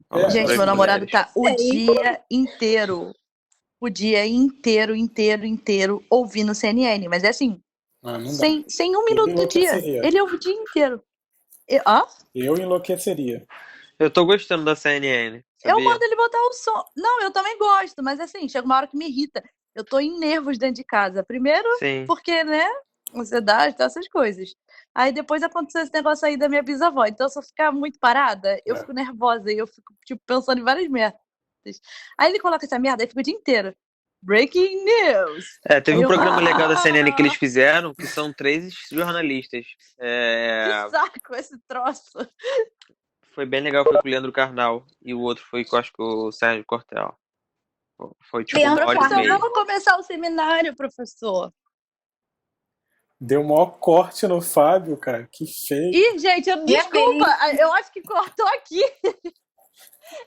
Olha lá, Gente, três meu namorado mulheres. tá o dia inteiro ouvindo CNN, mas é assim, Não dá. sem um Eu minuto do dia. enlouqueceria. Ele ouve o dia inteiro. Eu enlouqueceria. Eu tô gostando da CNN, Eu sabia? mando ele botar o som. Não, eu também gosto, mas assim, chega uma hora que me irrita. Eu tô em nervos dentro de casa. Primeiro, Sim. porque, né, ansiedade, tá, essas coisas. Aí depois aconteceu esse negócio aí da minha bisavó. Então, se eu ficar muito parada, eu fico nervosa e eu fico, tipo, pensando em várias merdas. Aí ele coloca essa merda e fica o dia inteiro. Breaking news! Teve Aí um eu, programa legal da CNN que eles fizeram, que são 3 jornalistas. que saco esse troço. Foi bem legal, foi com o Leandro Carnal. E o outro foi, acho que o Sérgio Cortel. Foi tipo Leandro 1 hora e Professor, meia. vamos começar o seminário, professor. Deu o maior corte no Fábio, cara. Que feio. Ih, gente, desculpa, eu acho que cortou aqui.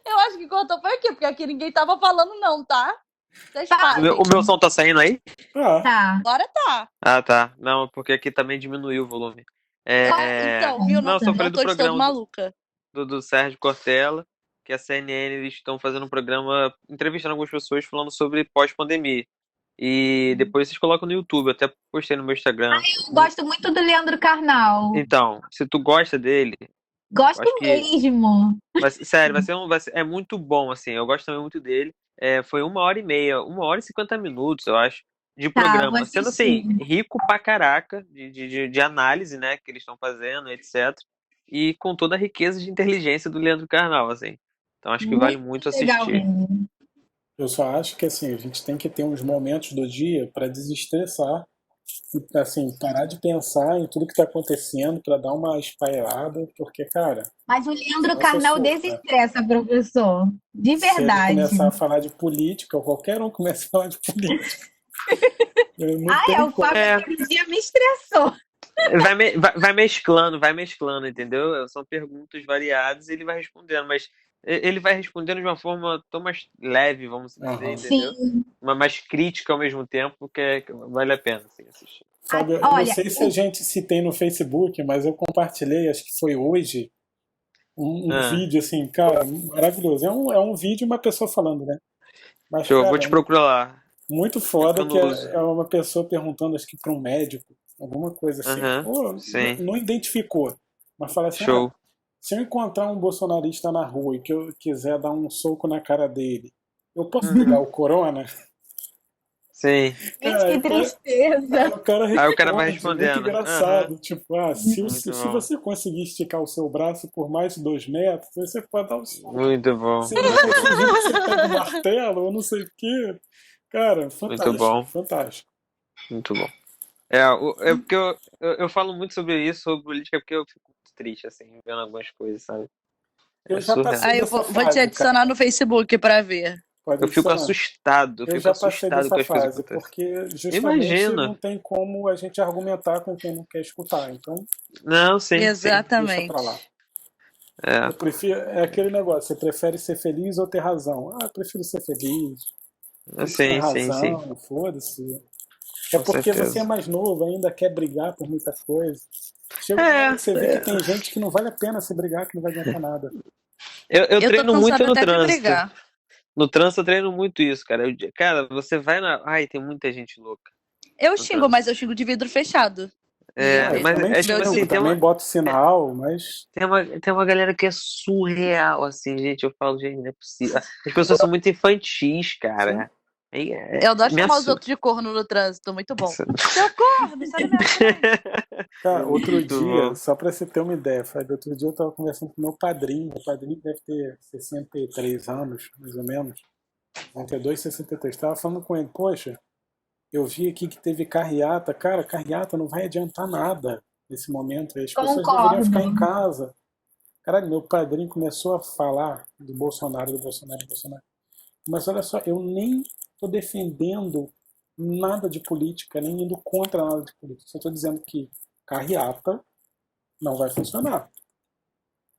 Eu acho que cortou foi aqui, porque aqui ninguém tava falando não, tá? Vocês fazem. O meu som tá saindo aí? Tá. Agora tá. Ah, tá. Não, porque aqui também diminuiu o volume. Então, viu? Não, só falei Não do tô de todo programa maluca. do Sérgio Cortella, que a CNN eles estão fazendo um programa entrevistando algumas pessoas falando sobre pós-pandemia. E depois vocês colocam no YouTube, eu até postei no meu Instagram. Eu gosto muito do Leandro Carnal. Então, se tu gosta dele, Gosto acho que mesmo. sério, é muito bom, assim. Eu gosto também muito dele. Foi 1 hora e meia, 1 hora e 50 minutos, eu acho, de Tá, programa. vou Sendo assistir. assim, rico pra caraca de análise, né, que eles estão fazendo, etc. E com toda a riqueza de inteligência do Leandro Carnal, assim. Então acho que vale muito legal assistir. mesmo. Eu só acho que assim, a gente tem que ter uns momentos do dia para desestressar e assim, parar de pensar em tudo que tá acontecendo para dar uma espairada, porque, cara, Mas o Leandro senão você Carnal surta. desestressa, professor. De Se ele verdade. começar a falar de política, ou qualquer um começa a falar de política, não tem o como. Fábio aquele dia me estressou. Vai mesclando, entendeu? São perguntas variadas e ele vai respondendo, mas ele vai respondendo de uma forma tão mais leve, vamos dizer, entendeu? Sim. Uma mais crítica ao mesmo tempo, que vale a pena assim, assistir. Sabe, eu não sei se a gente se tem no Facebook, mas eu compartilhei, acho que foi hoje, um vídeo assim, cara, maravilhoso. É um vídeo e uma pessoa falando, né? Mas, Show, cara, vou te procurar lá. muito foda que Famoso. é uma pessoa perguntando, acho que para um médico, alguma coisa assim. Pô, sim. não identificou, mas fala assim, Show. se eu encontrar um bolsonarista na rua e que eu quiser dar um soco na cara dele, eu posso pegar o corona? Sim. Gente, que tristeza. O cara Aí o cara vai responde, respondendo. muito engraçado. Tipo, se bom. você conseguir esticar o seu braço por mais de 2 metros, você pode dar um soco. Muito bom. Se não conseguir, você pega um martelo ou não sei o quê. Cara, fantástico. Muito bom. Fantástico. Muito bom. Porque eu falo muito sobre isso, sobre política, porque eu fico muito triste, assim, vendo algumas coisas, sabe? Eu já passei Aí eu dessa vou te fase, adicionar cara. no Facebook pra ver. Pode Eu fico adicionar. assustado. Eu já passei com dessa as coisas fase, que acontecem. porque justamente Imagina. não tem como a gente argumentar com quem não quer escutar. Então, Não, sim. Exatamente. deixa pra lá. Eu prefiro, é aquele negócio, você prefere ser feliz ou ter razão? Eu prefiro ser feliz. Ter razão, foda-se. É Com porque certeza. você é mais novo, ainda quer brigar por muita coisa. Chega uma hora que você vê que tem gente que não vale a pena se brigar, que não vai adiantar nada. Eu treino muito no até de trânsito. brigar. No trânsito eu treino muito isso, cara. Cara, você vai na... Ai, tem muita gente louca. Eu xingo, mas eu xingo de vidro fechado. Mas também, assim, também boto sinal, mas... Tem uma galera que é surreal, assim, gente. Eu falo, gente, não é possível. As pessoas são muito infantis, cara. Eu adoro chamar os outros de corno no trânsito, muito bom. Seu corno, sai da minha frente. Cara, outro dia, só pra você ter uma ideia, Fábio, outro dia eu tava conversando com meu padrinho deve ter 63 anos, mais ou menos, 62, 63, tava falando com ele, poxa, eu vi aqui que teve carreata, cara, carreata não vai adiantar nada nesse momento, as pessoas deveriam ficar em casa. Caralho, meu padrinho começou a falar do Bolsonaro. Mas olha só, eu nem estou defendendo nada de política, nem indo contra nada de política. Só estou dizendo que carreata não vai funcionar.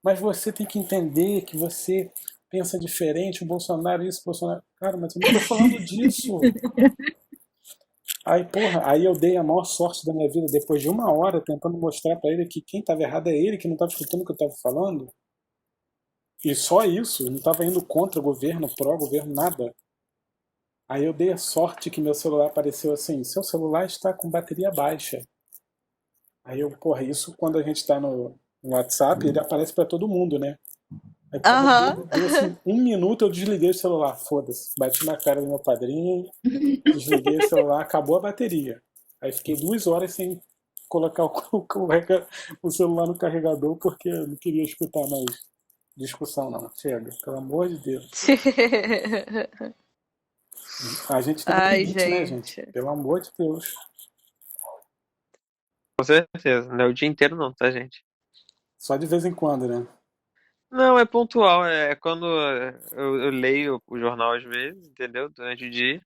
Mas você tem que entender que você pensa diferente, o Bolsonaro isso, o Bolsonaro... Cara, mas eu não estou falando disso. Aí eu dei a maior sorte da minha vida, depois de 1 hora tentando mostrar para ele que quem estava errado é ele, que não estava escutando o que eu estava falando. E só isso, não estava indo contra o governo, pró-governo, nada. Aí eu dei a sorte que meu celular apareceu assim, seu celular está com bateria baixa. Aí eu, porra, isso quando a gente está no WhatsApp, ele aparece para todo mundo, né? Aí quando Aham. deu assim, 1 minuto eu desliguei o celular, foda-se. Bati na cara do meu padrinho, desliguei o celular, acabou a bateria. Aí fiquei 2 horas sem colocar o celular no carregador porque eu não queria escutar mais discussão, não. Chega, pelo amor de Deus. A gente tem um Ai, limite, né, gente? gente. Pelo amor de Deus. Com certeza. Não é o dia inteiro não, tá, gente? Só de vez em quando, né? Não, é pontual. É quando eu leio o jornal às vezes, entendeu? Durante o dia,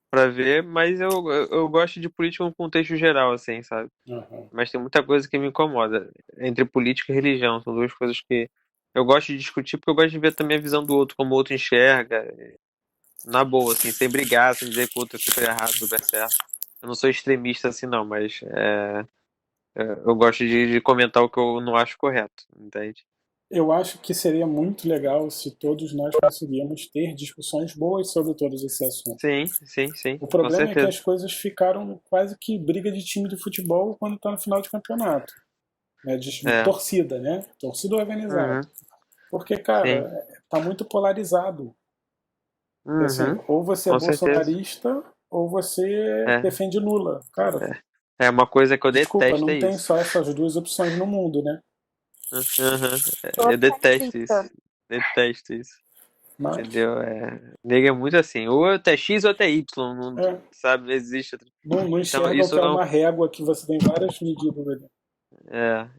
pra ver. Mas eu gosto de política no contexto geral, assim, sabe? Uhum. Mas tem muita coisa que me incomoda. Entre política e religião. São duas coisas que eu gosto de discutir porque eu gosto de ver também a visão do outro, como o outro enxerga. Na boa, assim, sem brigar, sem dizer que o outro é super errado, super certo. Eu não sou extremista assim, não, mas eu gosto de comentar o que eu não acho correto, entende? Eu acho que seria muito legal se todos nós conseguíamos ter discussões boas sobre todos esses assuntos. Sim, sim, sim, O com problema é que certeza. as coisas ficaram quase que briga de time de futebol quando está no final de campeonato. Né? De É. torcida, né? Torcida organizada. Uhum, Porque, sim. cara, tá muito polarizado. E assim, Uhum, ou você é com certeza. bolsonarista ou você É, defende Lula. Cara, é uma coisa que eu desculpa, detesto, não é tem isso. só essas duas opções no mundo, né? Uhum, eu detesto Totalista. isso. Detesto isso. Mas Entendeu? Nega é muito assim. Ou é até X ou até Y. Não, é, sabe, não existe. não Então, enxergam que é uma régua que você tem várias medidas ali.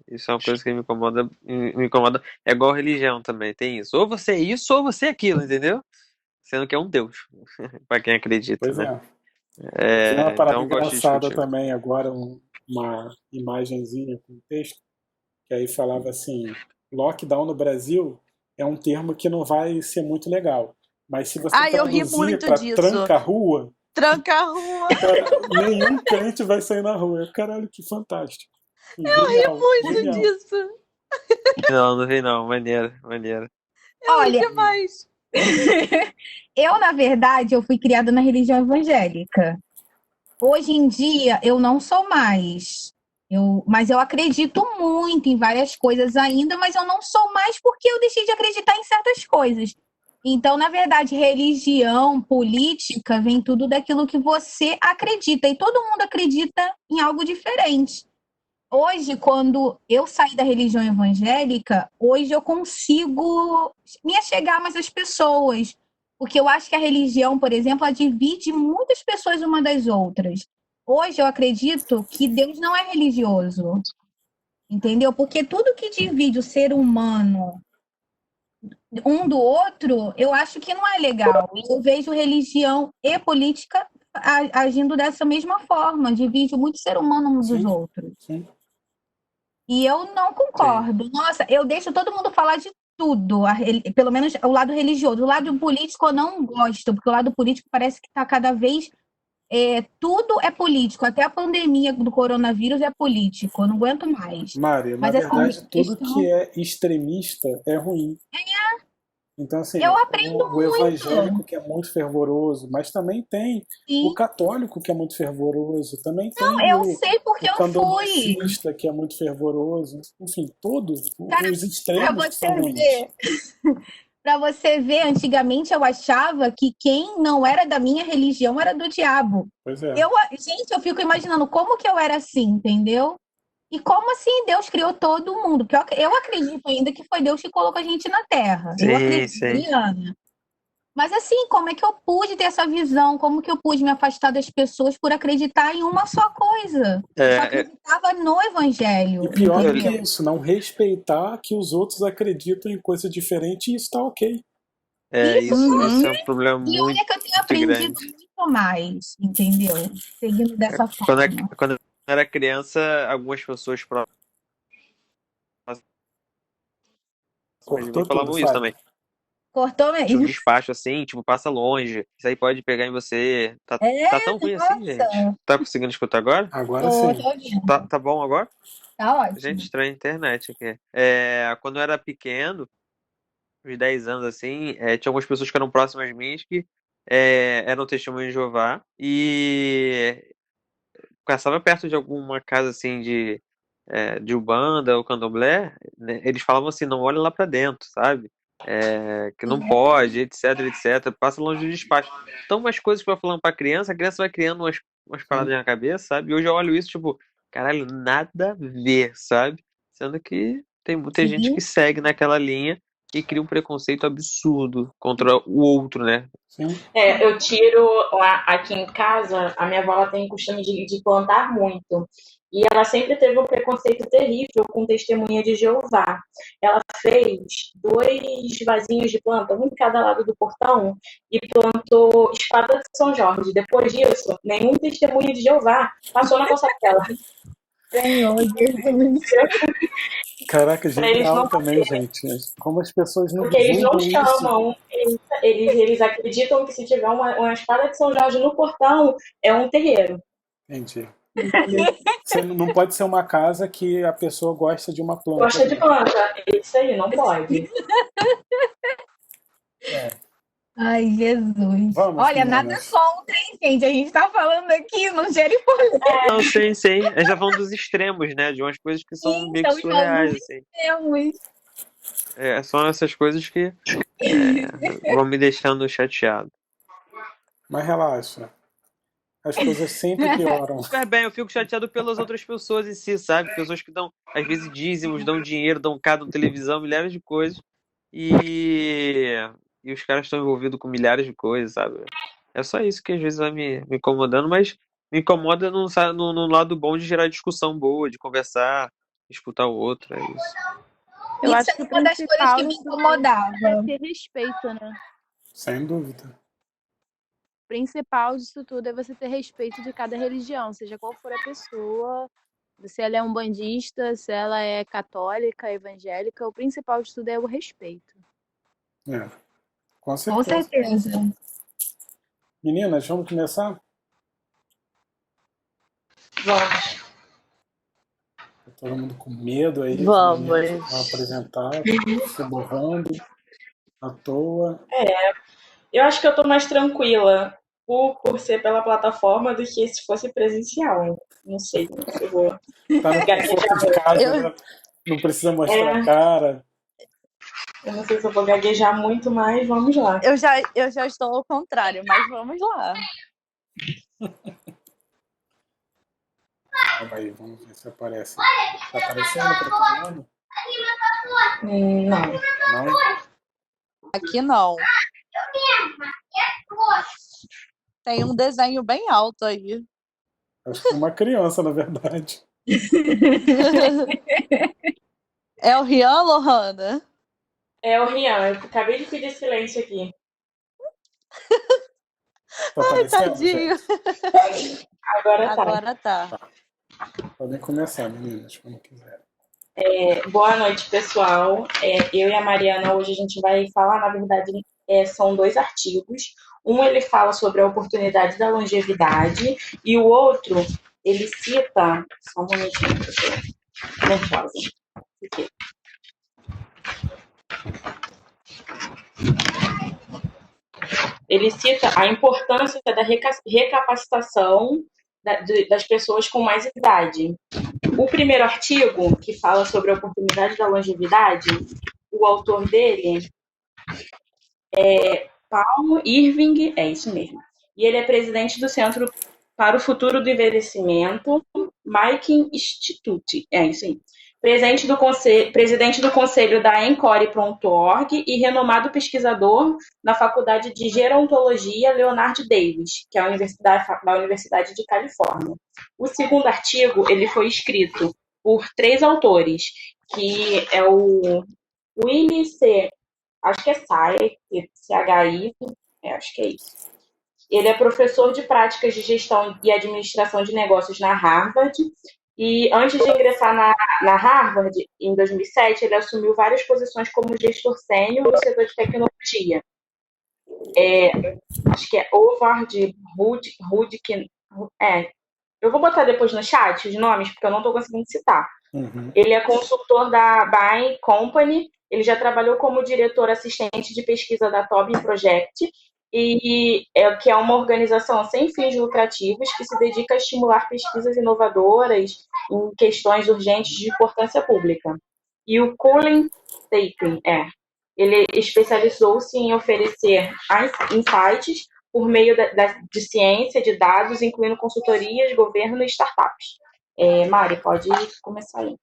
isso é uma coisa que me incomoda. Me incomoda. É igual religião também, tem isso. Ou você é isso ou você é aquilo, entendeu? Sendo que é um Deus, pra quem acredita, Pois né? é. Eu vi uma parada Então eu gosto de engraçada discutir. também agora, uma imagenzinha com texto, que aí falava assim, lockdown no Brasil é um termo que não vai ser muito legal. Mas se você Ai, eu ri traduzir muito para disso. tranca-rua, Tranca a rua. cara, nenhum crente vai sair na rua. Caralho, que fantástico. Eu ri Genial, muito genial. disso. Não, não vi não. Maneiro, maneiro. Eu ri Olha, demais. eu, na verdade, eu fui criada na religião evangélica. Hoje em dia, eu não sou mais. Mas eu acredito muito em várias coisas ainda, mas eu não sou mais porque eu deixei de acreditar em certas coisas. Então, na verdade, religião, política, vem tudo daquilo que você acredita. E todo mundo acredita em algo diferente. Hoje, quando eu saí da religião evangélica, hoje eu consigo me achegar mais às pessoas. Porque eu acho que a religião, por exemplo, ela divide muitas pessoas uma das outras. Hoje eu acredito que Deus não é religioso, entendeu? Porque tudo que divide o ser humano um do outro, eu acho que não é legal. E eu vejo religião e política agindo dessa mesma forma, divide muito o ser humano um dos Sim, outros. sim. E eu não Sim. concordo. Nossa, eu deixo todo mundo falar de tudo, pelo menos o lado religioso. O lado político eu não gosto, porque o lado político parece que está cada vez. Tudo é político, até a pandemia do coronavírus é político, eu não aguento mais. Mário, na Mas assim, verdade, tudo que questão. é extremista é ruim. Então, assim, Eu aprendo o muito. evangélico que é muito fervoroso, mas também tem o Sim. católico que é muito fervoroso, também tem Eu sei porque o eu fui. candomblessista que é muito fervoroso, enfim, todos os Para extremos que você são ruins. ver. Para você ver, antigamente eu achava que quem não era da minha religião era do diabo. Pois é. Gente, eu fico imaginando como que eu era assim, entendeu? E como assim Deus criou todo mundo? Porque eu acredito ainda que foi Deus que colocou a gente na Terra. Eu Sim, acredito, sim. Mariana. Mas assim, como é que eu pude ter essa visão? Como que eu pude me afastar das pessoas por acreditar em uma só coisa? Eu só acreditava no Evangelho. E pior do entendeu? que isso, não respeitar que os outros acreditam em coisa diferente e isso tá ok. Isso é um problema E muito olha que eu tenho aprendido grande. muito mais, entendeu? Seguindo dessa forma. Quando eu era criança, algumas pessoas próximas de mim Cortou tudo, falavam isso Fábio. também. Cortou Tinha um mesmo? despacho assim, tipo, passa longe. Isso aí pode pegar em você. Tá tão ruim assim, gente? Nossa. Tá conseguindo escutar agora? Agora Tô sim. ouvindo. Tá bom agora? Tá ótimo. Gente, estranha a internet aqui. Quando eu era pequeno, uns 10 anos, assim, tinha algumas pessoas que eram próximas minhas que eram testemunhas de Jeová e passava perto de alguma casa, assim, de Umbanda ou Candomblé, né, eles falavam assim, não olha lá pra dentro, sabe? Que não pode, etc, etc. Passa longe do despacho. Então, umas coisas que vai falando pra criança, a criança vai criando umas paradas na cabeça, sabe? E hoje eu olho isso, tipo, caralho, nada a ver, sabe? Sendo que tem muita gente que Sim. segue naquela linha e cria um preconceito absurdo contra o outro, né? Sim. Eu tiro aqui em casa, a minha avó ela tem o costume de plantar muito. E ela sempre teve um preconceito terrível com testemunha de Jeová. Ela fez 2 vasinhos de planta, um em cada lado do portão, e plantou espada de São Jorge. Depois disso, nenhum testemunha de Jeová passou na costa dela. Senhor Jesus. Caraca, Pra eles genial não também, gente. Como as pessoas não Porque eles não divulgam isso. chamam, eles acreditam que se tiver uma espada de São Jorge no portão, é um terreiro. Entendi. Você não pode ser uma casa que a pessoa gosta de uma planta. Gosta de planta. Isso aí, não pode. Ai, Jesus. Vamos, Olha, meninas. nada contra, hein, gente? A gente tá falando aqui, não gere Não, sim, sim. A gente tá falando dos extremos, né? De umas coisas que são Sim, meio que estamos surreais, falando assim. polêmicos. São essas coisas que vão me deixando chateado. Mas relaxa. As coisas sempre pioram. Super bem, eu fico chateado pelas outras pessoas em si, sabe? Pessoas que dão, às vezes, dízimos, dão dinheiro, dão cada televisão, milhares de coisas. E os caras estão envolvidos com milhares de coisas, sabe? É só isso que às vezes vai me incomodando, mas me incomoda no lado bom de gerar discussão boa, de conversar, escutar o outro, é isso. Eu Isso acho é que o uma das coisas principal que me disso tudo incomodava. é ter respeito, né? Sem dúvida. O principal disso tudo é você ter respeito de cada religião, seja qual for a pessoa, se ela é umbandista, se ela é católica, evangélica, o principal de tudo é o respeito. É. Com Com certeza. certeza. Meninas, vamos começar? Vamos. Tá todo mundo com medo aí. Vamos. Vão apresentar, se borrando à toa. Eu acho que eu tô mais tranquila por ser pela plataforma do que se fosse presencial. Não sei se eu vou. Tá no conforto de casa, né? Não precisa mostrar a cara. Eu não sei se eu vou gaguejar muito, mas vamos lá. Eu já estou ao contrário, mas vamos lá. Calma aí, vamos ver se aparece. Tá aparecendo pra todo mundo? Não. Não? Aqui não. Tem um desenho bem alto aí. Acho que é uma criança, na verdade. É o Rian, Lohana? É o Rian. Eu acabei de pedir silêncio aqui. Tá aparecendo, Tadinho. gente? Agora tá. Agora tá. Podem começar, meninas, como quiserem. Boa noite, pessoal. Eu e a Mariana, hoje a gente vai falar, na verdade, são 2 artigos. Um, ele fala sobre a oportunidade da longevidade, e o outro, ele cita... Só um momentinho, pessoal. Nervosa. Aqui. Ele cita a importância da recapacitação das pessoas com mais idade. O primeiro artigo, que fala sobre a oportunidade da longevidade, o autor dele é Paul Irving, é isso mesmo. E ele é presidente do Centro para o Futuro do Envelhecimento, Milken Institute, é isso aí. Presidente do Conselho da Encore.org e renomado pesquisador na Faculdade de Gerontologia Leonard Davis, que é da Universidade de Califórnia. O segundo artigo, ele foi escrito por 3 autores, que é o Willie C. Acho que é CHI, acho que é isso. Ele é professor de práticas de gestão e administração de negócios na Harvard. E antes de ingressar na Harvard, em 2007, ele assumiu várias posições como gestor sênior no setor de tecnologia. Acho que é Howard Rudkin. Eu vou botar depois no chat os nomes, porque eu não estou conseguindo citar. Uhum. Ele é consultor da Bain Company, ele já trabalhou como diretor assistente de pesquisa da Tobin Project, que é uma organização sem fins lucrativos que se dedica a estimular pesquisas inovadoras em questões urgentes de importância pública. E o Colin Tapin, ele especializou-se em oferecer insights por meio de ciência, de dados, incluindo consultorias, governo e startups. Mari, pode começar aí.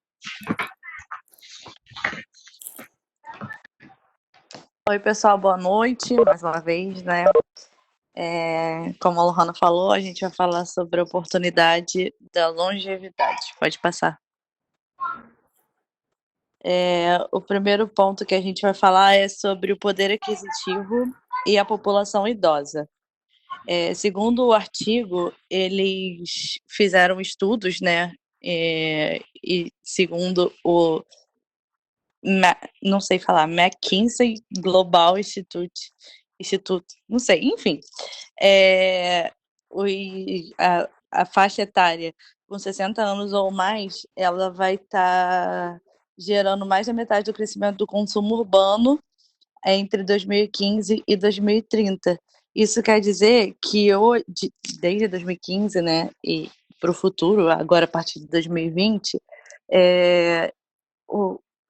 Oi, pessoal, boa noite, mais uma vez, né? Como a Lohana falou, a gente vai falar sobre a oportunidade da longevidade. Pode passar. O primeiro ponto que a gente vai falar é sobre o poder aquisitivo e a população idosa. Segundo o artigo, eles fizeram estudos, né? E segundo o não sei falar, McKinsey Global Institute, não sei, enfim. A faixa etária com 60 anos ou mais, ela vai estar gerando mais da metade do crescimento do consumo urbano entre 2015 e 2030. Isso quer dizer que desde 2015, né, e para o futuro, agora a partir de 2020,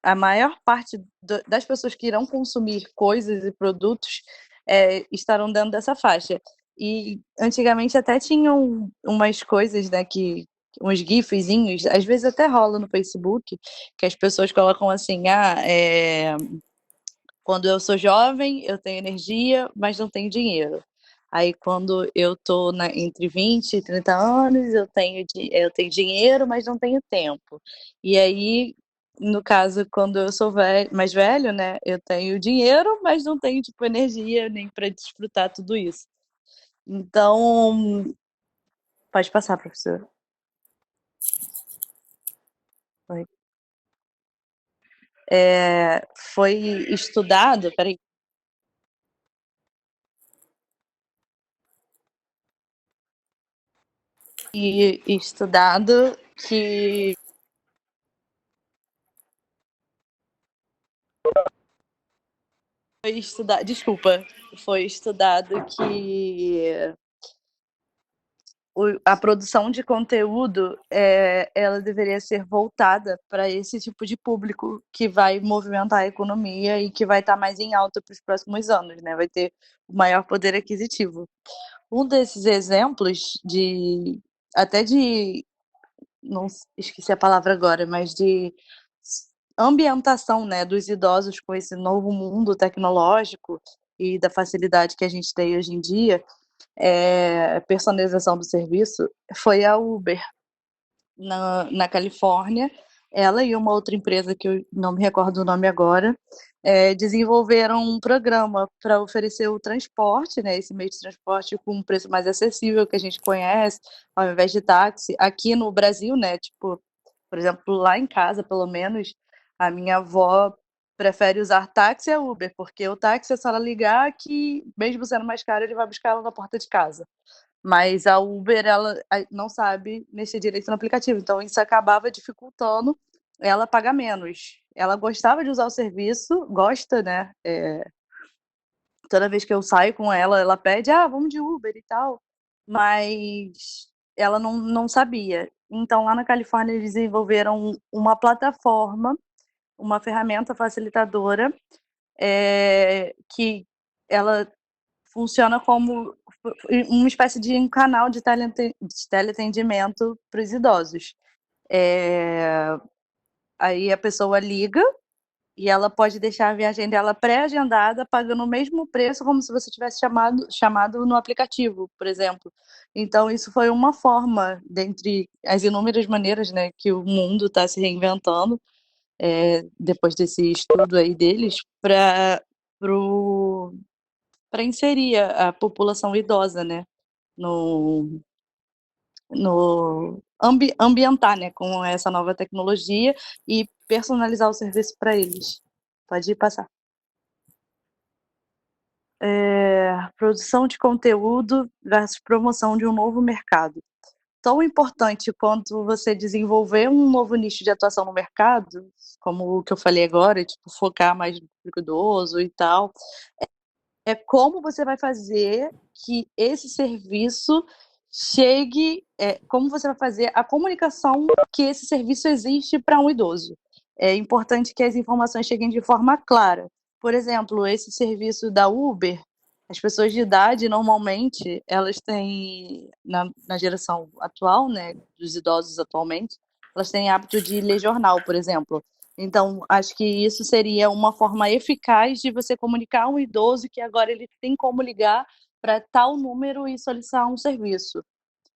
a maior parte das pessoas que irão consumir coisas e produtos estarão dentro dessa faixa. E antigamente até tinham umas coisas, né, uns gifzinhos, às vezes até rola no Facebook, que as pessoas colocam assim, quando eu sou jovem, eu tenho energia, mas não tenho dinheiro. Aí, quando eu tô entre 20 e 30 anos, eu tenho dinheiro, mas não tenho tempo. E aí, no caso, quando eu sou mais velho, né, eu tenho dinheiro, mas não tenho, tipo, energia nem para desfrutar tudo isso. Então, pode passar, professor. Oi. Foi estudado, peraí. E estudado que foi estudado que a produção de conteúdo ela deveria ser voltada para esse tipo de público que vai movimentar a economia e que vai estar mais em alta para os próximos anos, né? Vai ter o maior poder aquisitivo. Um desses exemplos não esqueci a palavra agora, mas de ambientação, né, dos idosos com esse novo mundo tecnológico e da facilidade que a gente tem hoje em dia, personalização do serviço, foi a Uber, na Califórnia. Ela e uma outra empresa, que eu não me recordo o nome agora, desenvolveram um programa para oferecer o transporte, né, esse meio de transporte com um preço mais acessível que a gente conhece, ao invés de táxi. Aqui no Brasil, né, tipo, por exemplo, lá em casa, pelo menos, a minha avó prefere usar táxi a Uber, porque o táxi é só ela ligar que, mesmo sendo mais caro, ele vai buscar ela na porta de casa. Mas a Uber, ela não sabe mexer direito no aplicativo, então isso acabava dificultando ela pagar menos. Ela gostava de usar o serviço, gosta, né? Toda vez que eu saio com ela, ela pede, vamos de Uber e tal, mas ela não sabia. Então, lá na Califórnia, eles desenvolveram uma plataforma, uma ferramenta facilitadora, que ela funciona como uma espécie de um canal de teleatendimento para os idosos. Aí a pessoa liga e ela pode deixar a viagem dela pré-agendada, pagando o mesmo preço como se você tivesse chamado no aplicativo, por exemplo. Então, isso foi uma forma, dentre as inúmeras maneiras, né, que o mundo está se reinventando, depois desse estudo aí deles, para inserir a população idosa, né, ambientar, né, com essa nova tecnologia e personalizar o serviço para eles. Pode passar. Produção de conteúdo versus promoção de um novo mercado. tão importante quanto você desenvolver um novo nicho de atuação no mercado, como o que eu falei agora, tipo, focar mais no público idoso e tal, é como você vai fazer que esse serviço chegue, como você vai fazer a comunicação que esse serviço existe para um idoso. É importante que as informações cheguem de forma clara. Por exemplo, esse serviço da Uber, as pessoas de idade, normalmente, elas têm, na geração atual, né, dos idosos atualmente, elas têm hábito de ler jornal, por exemplo. Então, acho que isso seria uma forma eficaz de você comunicar a um idoso que agora ele tem como ligar para tal número e solicitar um serviço.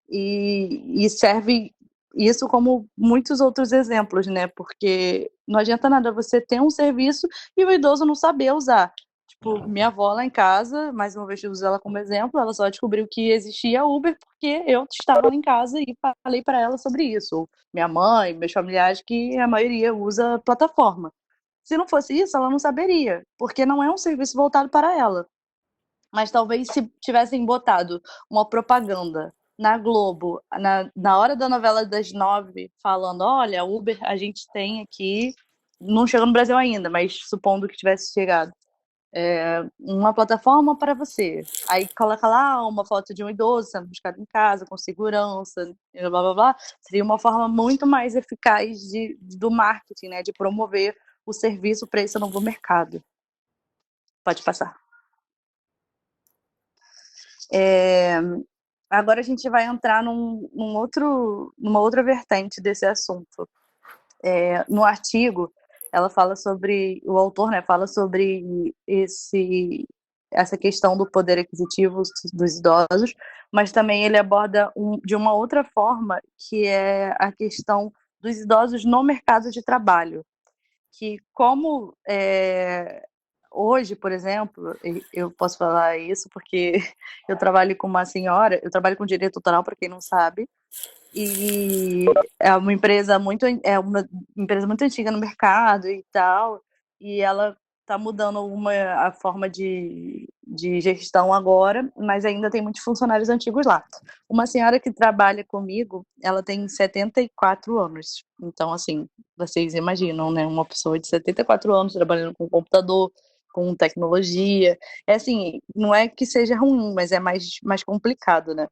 E serve isso como muitos outros exemplos, né? Porque não adianta nada você ter um serviço e o idoso não saber usar. Tipo, minha avó lá em casa, mais uma vez eu uso ela como exemplo, ela só descobriu que existia Uber porque eu estava lá em casa e falei para ela sobre isso. Ou minha mãe, meus familiares, que a maioria usa plataforma. Se não fosse isso, ela não saberia, porque não é um serviço voltado para ela. Mas talvez se tivessem botado uma propaganda na Globo, na hora da novela das 9, falando, olha, Uber a gente tem aqui, não chegou no Brasil ainda, mas supondo que tivesse chegado, uma plataforma para você. Aí coloca lá uma foto de um idoso sendo buscado em casa, com segurança, blá, blá, blá. Seria uma forma muito mais eficaz do marketing, né, de promover o serviço para esse novo mercado. Pode passar. Agora a gente vai entrar numa outra vertente desse assunto. No artigo, ela fala sobre, o autor, né, fala sobre essa questão do poder aquisitivo dos idosos, mas também ele aborda de uma outra forma, que é a questão dos idosos no mercado de trabalho. Que como hoje, por exemplo, eu posso falar isso porque eu trabalho com uma senhora, eu trabalho com direito autoral, para quem não sabe, e é uma empresa muito antiga no mercado e tal, e ela está mudando a forma de gestão agora, mas ainda tem muitos funcionários antigos lá. Uma senhora que trabalha comigo, ela tem 74 anos, então assim, vocês imaginam, né, uma pessoa de 74 anos trabalhando com computador, com tecnologia, assim, não é que seja ruim, mas é mais complicado, né?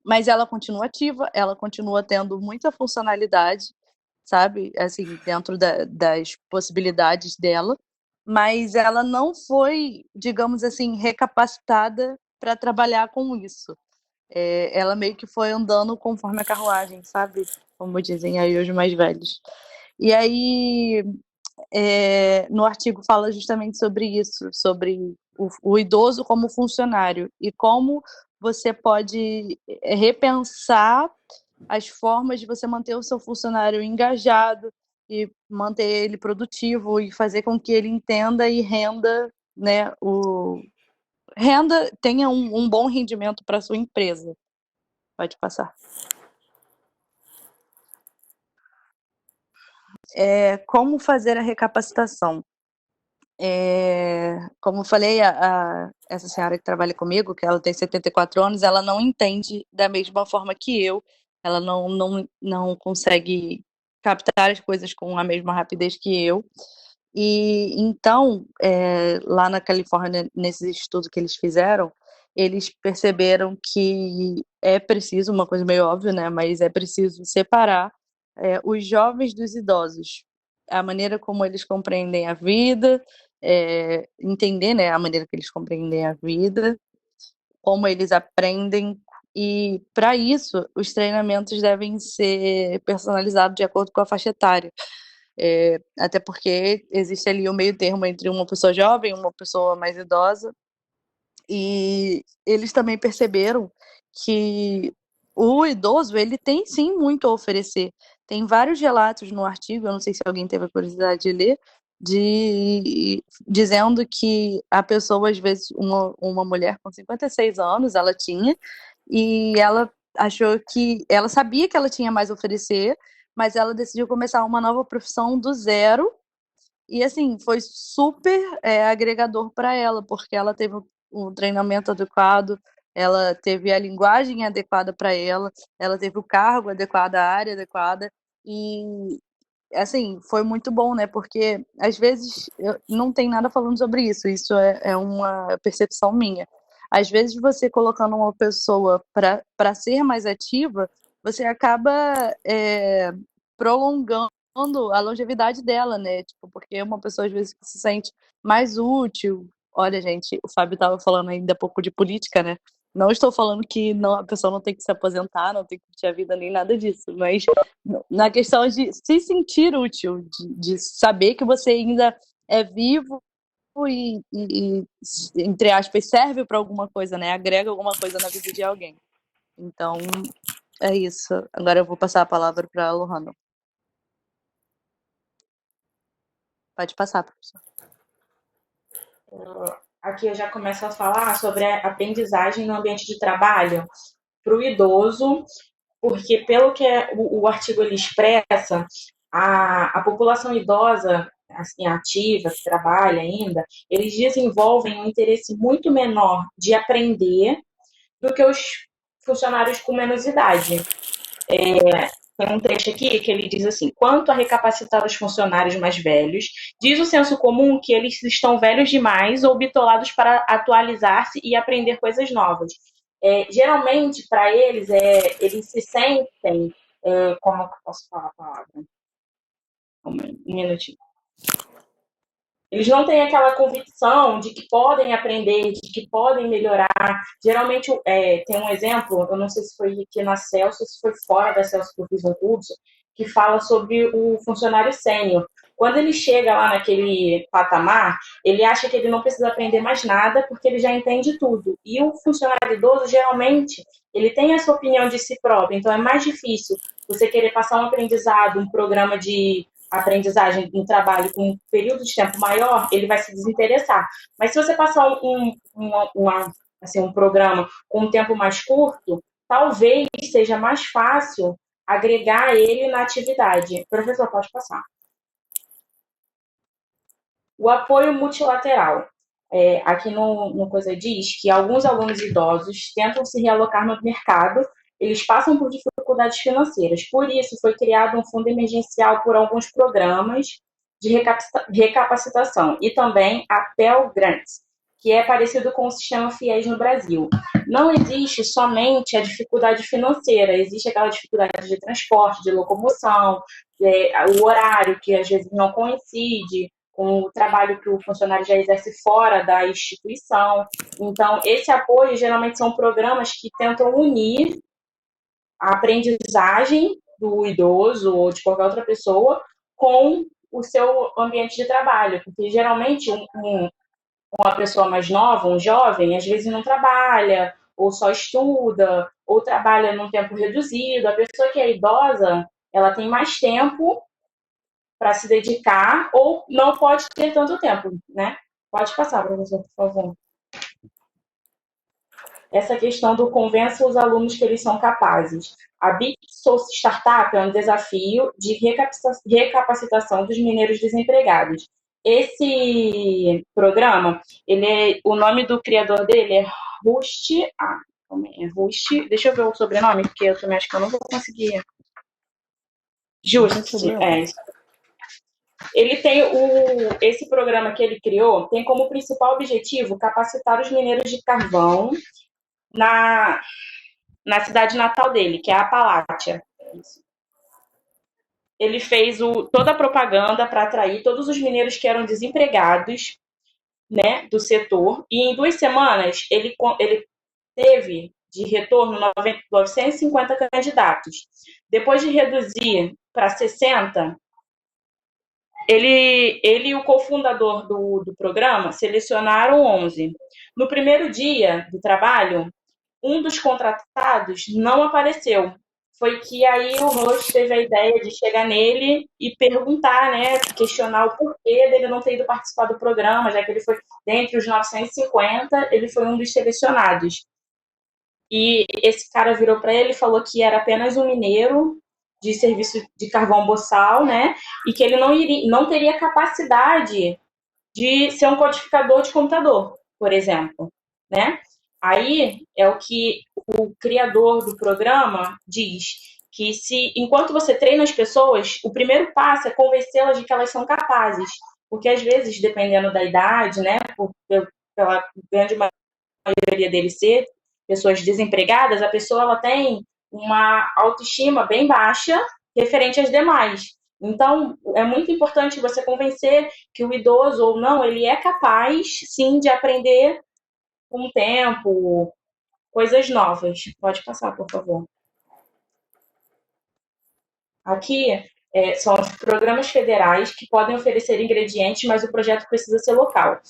Mas ela continua ativa, ela continua tendo muita funcionalidade, sabe? Assim, dentro das possibilidades dela, mas ela não foi, digamos assim, recapacitada para trabalhar com isso. Ela meio que foi andando conforme a carruagem, sabe? Como dizem aí os mais velhos. E aí, no artigo fala justamente sobre isso, sobre o idoso como funcionário e como você pode repensar as formas de você manter o seu funcionário engajado e manter ele produtivo e fazer com que ele entenda e renda, né, tenha um bom rendimento para a sua empresa. Pode passar. Como fazer a recapacitação? Como eu falei, essa senhora que trabalha comigo, que ela tem 74 anos, ela não entende da mesma forma que eu, ela não consegue captar as coisas com a mesma rapidez que eu. E então, lá na Califórnia, nesses estudos que eles fizeram, eles perceberam que é preciso, uma coisa meio óbvia, né, mas é preciso separar os jovens dos idosos, a maneira como eles compreendem a vida, entender, né, a maneira que eles compreendem a vida, como eles aprendem, e para isso os treinamentos devem ser personalizados de acordo com a faixa etária. Até porque existe ali o meio termo entre uma pessoa jovem e uma pessoa mais idosa, e eles também perceberam que o idoso, ele tem sim muito a oferecer. Tem vários relatos no artigo, eu não sei se alguém teve a curiosidade de ler, dizendo que a pessoa, às vezes, uma mulher com 56 anos, ela tinha, e ela achou que, ela sabia que ela tinha mais a oferecer, mas ela decidiu começar uma nova profissão do zero, e assim, foi super agregador para ela, porque ela teve um treinamento adequado, ela teve a linguagem adequada para ela teve o cargo adequado, a área adequada, e assim, foi muito bom, né? Porque às vezes não tem nada falando sobre isso, isso é uma percepção minha. Às vezes você colocando uma pessoa para ser mais ativa, você acaba prolongando a longevidade dela, né? Tipo, porque uma pessoa às vezes se sente mais útil. Olha, gente, o Fábio estava falando ainda há pouco de política, né? Não estou falando que não, a pessoa não tem que se aposentar, não tem que curtir a vida, nem nada disso, mas na questão de se sentir útil, de saber que você ainda é vivo e, entre aspas, serve para alguma coisa, né? Agrega alguma coisa na vida de alguém. Então, é isso. Agora eu vou passar a palavra para a Lohana. Pode passar, professor. Aqui eu já começo a falar sobre a aprendizagem no ambiente de trabalho para o idoso, porque pelo que o artigo ele expressa, a população idosa, assim, ativa, que trabalha ainda, eles desenvolvem um interesse muito menor de aprender do que os funcionários com menos idade. Tem um trecho aqui que ele diz assim: quanto a recapacitar os funcionários mais velhos, diz o senso comum que eles estão velhos demais ou bitolados para atualizar-se e aprender coisas novas. Geralmente, para eles, eles se sentem. Como eu posso falar a palavra? Um minutinho. Eles não têm aquela convicção de que podem aprender, de que podem melhorar. Geralmente, tem um exemplo, eu não sei se foi aqui na Celso, se foi fora da Celso que eu fiz um curso, que fala sobre o funcionário sênior. Quando ele chega lá naquele patamar, ele acha que ele não precisa aprender mais nada, porque ele já entende tudo. E o funcionário idoso, geralmente, ele tem essa opinião de si próprio. Então, é mais difícil você querer passar um aprendizado, um programa de aprendizagem em trabalho com um período de tempo maior, ele vai se desinteressar. Mas se você passar um programa com um tempo mais curto, talvez seja mais fácil agregar ele na atividade. Professor, pode passar. O apoio multilateral. Aqui no Coisa diz que alguns alunos idosos tentam se realocar no mercado, eles passam por dificuldades financeiras. Por isso, foi criado um fundo emergencial por alguns programas de recapacitação e também a Pell Grants, que é parecido com o sistema FIES no Brasil. Não existe somente a dificuldade financeira, existe aquela dificuldade de transporte, de locomoção, o horário que às vezes não coincide com o trabalho que o funcionário já exerce fora da instituição. Então, esse apoio geralmente são programas que tentam unir a aprendizagem do idoso ou de qualquer outra pessoa com o seu ambiente de trabalho, porque geralmente uma pessoa mais nova, um jovem, às vezes não trabalha, ou só estuda, ou trabalha num tempo reduzido. A pessoa que é idosa, ela tem mais tempo para se dedicar, ou não pode ter tanto tempo, né? Pode passar, professor, por favor. Essa questão do convença os alunos que eles são capazes. A Big Source Startup é um desafio de recapacitação dos mineiros desempregados. Esse programa, o nome do criador dele é Rust. Rust. Deixa eu ver o sobrenome, porque eu também acho que eu não vou conseguir. Just, isso. Ele tem esse programa que ele criou, tem como principal objetivo capacitar os mineiros de carvão na cidade natal dele, que é a Appalachia. Ele fez toda a propaganda para atrair todos os mineiros que eram desempregados, né, do setor, e em 2 semanas ele teve de retorno 950 candidatos. Depois de reduzir para 60, ele e o cofundador do programa selecionaram 11. No primeiro dia do trabalho, um dos contratados não apareceu. Foi que aí o Roche teve a ideia de chegar nele e perguntar, né, questionar o porquê dele não ter ido participar do programa, já que ele foi, dentre os 950, ele foi um dos selecionados. E esse cara virou para ele e falou que era apenas um mineiro de serviço de carvão boçal, né, e que ele não teria capacidade de ser um codificador de computador, por exemplo, né? Aí é o que o criador do programa diz, que se enquanto você treina as pessoas, o primeiro passo é convencê-las de que elas são capazes. Porque às vezes, dependendo da idade, né, pela grande maioria deles ser pessoas desempregadas, a pessoa ela tem uma autoestima bem baixa referente às demais. Então, é muito importante você convencer que o idoso ou não, ele é capaz, sim, de aprender com o tempo, coisas novas. Pode passar, por favor. Aqui são os programas federais que podem oferecer ingredientes, mas o projeto precisa ser local.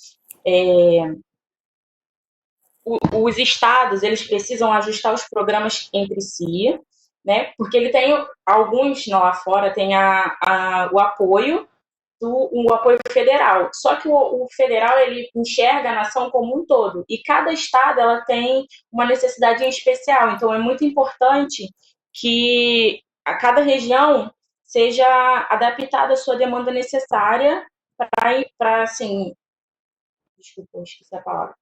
Os estados, eles precisam ajustar os programas entre si, né? Porque ele tem alguns lá fora tem o apoio o apoio federal. Só que o federal ele enxerga a nação como um todo e cada estado ela tem uma necessidade em especial. Então é muito importante que a cada região seja adaptada a sua demanda necessária para assim, desculpa, esqueci a palavra,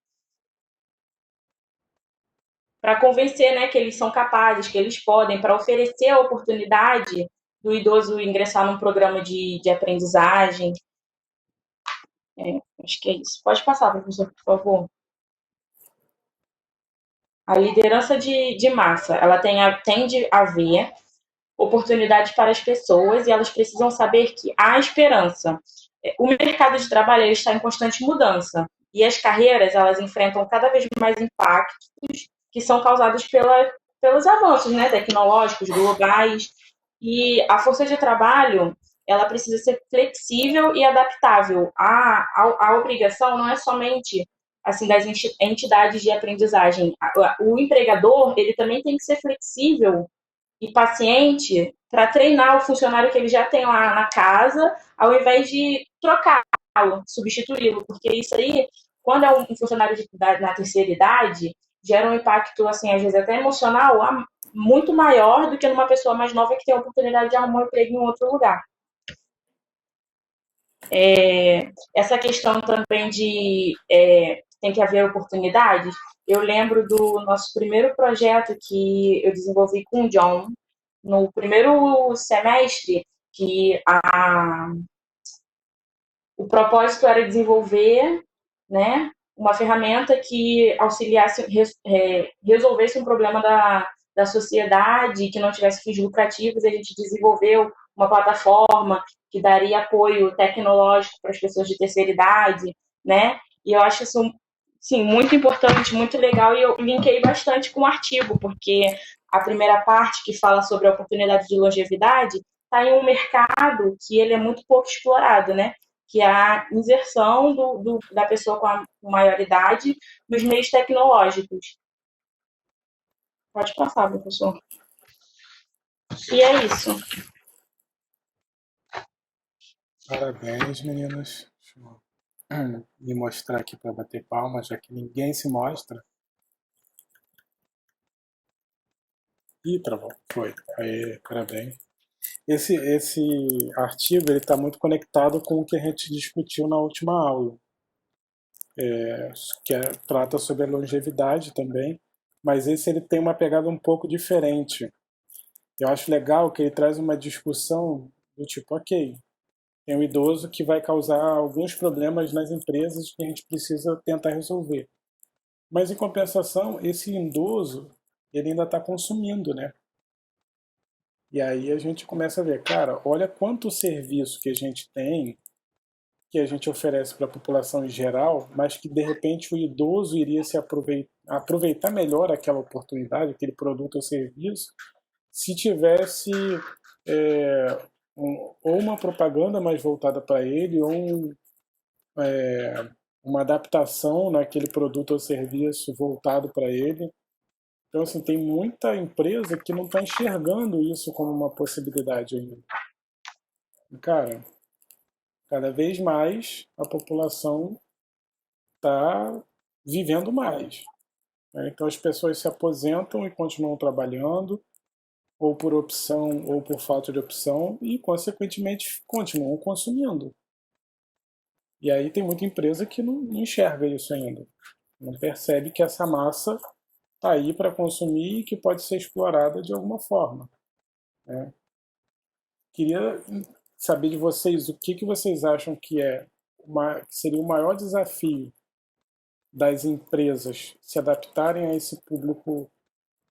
para convencer, né, que eles são capazes, que eles podem, para oferecer a oportunidade do idoso ingressar num programa de aprendizagem. Acho que é isso. Pode passar, professor, por favor. A liderança de massa, ela tende a ver oportunidades para as pessoas e elas precisam saber que há esperança. O mercado de trabalho ele está em constante mudança e as carreiras elas enfrentam cada vez mais impactos que são causados pelos avanços, né, tecnológicos, globais, e a força de trabalho ela precisa ser flexível e adaptável. A obrigação não é somente assim das entidades de aprendizagem. O empregador ele também tem que ser flexível e paciente para treinar o funcionário que ele já tem lá na casa, ao invés de trocá-lo, substituí-lo, porque isso aí, quando é um funcionário na terceira idade, gera um impacto, assim, às vezes até emocional, muito maior do que numa pessoa mais nova que tem a oportunidade de arrumar um emprego em outro lugar. Essa questão também de tem que haver oportunidades. Eu lembro do nosso primeiro projeto que eu desenvolvi com o John, no primeiro semestre, que o propósito era desenvolver, né, uma ferramenta que auxiliasse, resolvesse um problema da sociedade, que não tivesse fins lucrativos. A gente desenvolveu uma plataforma que daria apoio tecnológico para as pessoas de terceira idade, né? E eu acho isso, sim, muito importante, muito legal, e eu linkei bastante com o artigo, porque a primeira parte, que fala sobre a oportunidade de longevidade, está em um mercado que ele é muito pouco explorado, né? Que é a inserção da pessoa com maioridade nos meios tecnológicos. Pode passar, professor. E é isso. Parabéns, meninas. Deixa eu me mostrar aqui para bater palmas, já que ninguém se mostra. Ih, travou. Foi. Aí, parabéns. Esse artigo está muito conectado com o que a gente discutiu na última aula, trata sobre a longevidade também, mas esse ele tem uma pegada um pouco diferente. Eu acho legal que ele traz uma discussão do tipo, ok, tem um idoso que vai causar alguns problemas nas empresas que a gente precisa tentar resolver. Mas, em compensação, esse idoso ele ainda está consumindo, né? E aí a gente começa a ver, cara, olha quanto serviço que a gente tem, que a gente oferece para a população em geral, mas que de repente o idoso iria se aproveitar melhor aquela oportunidade, aquele produto ou serviço, se tivesse ou uma propaganda mais voltada para ele, ou uma adaptação naquele produto ou serviço voltado para ele. Então, assim, tem muita empresa que não está enxergando isso como uma possibilidade ainda. Cara, cada vez mais a população está vivendo mais. Então, as pessoas se aposentam e continuam trabalhando, ou por opção ou por falta de opção, e, consequentemente, continuam consumindo. E aí tem muita empresa que não enxerga isso ainda. Não percebe que essa massa está aí para consumir e que pode ser explorada de alguma forma, né? Queria saber de vocês o que vocês acham que que seria o maior desafio das empresas se adaptarem a esse público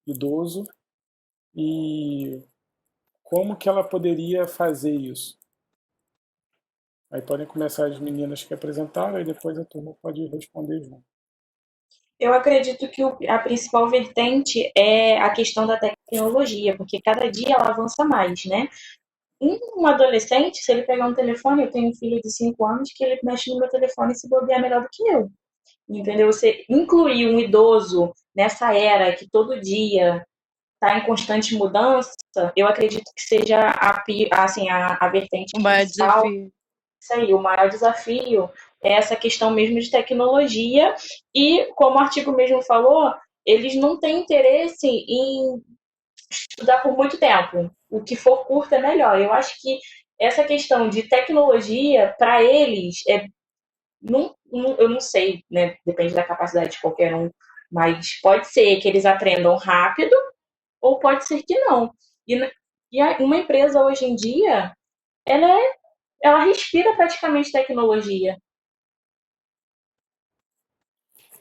idoso e como que ela poderia fazer isso. Aí podem começar as meninas que apresentaram e depois a turma pode responder junto. Eu acredito que a principal vertente é a questão da tecnologia, porque cada dia ela avança mais, né? Um adolescente, se ele pegar um telefone, eu tenho um filho de 5 anos que ele mexe no meu telefone e se bobear melhor do que eu. Entendeu? Você incluir um idoso nessa era que todo dia está em constante mudança, eu acredito que seja a vertente O maior principal. desafio. Isso aí, o maior desafio é essa questão mesmo de tecnologia e, como o artigo mesmo falou, eles não têm interesse em estudar por muito tempo. O que for curto é melhor. Eu acho que essa questão de tecnologia, para eles, eu não sei, né? Depende da capacidade de qualquer um, mas pode ser que eles aprendam rápido ou pode ser que não. Uma empresa hoje em dia, ela respira praticamente tecnologia.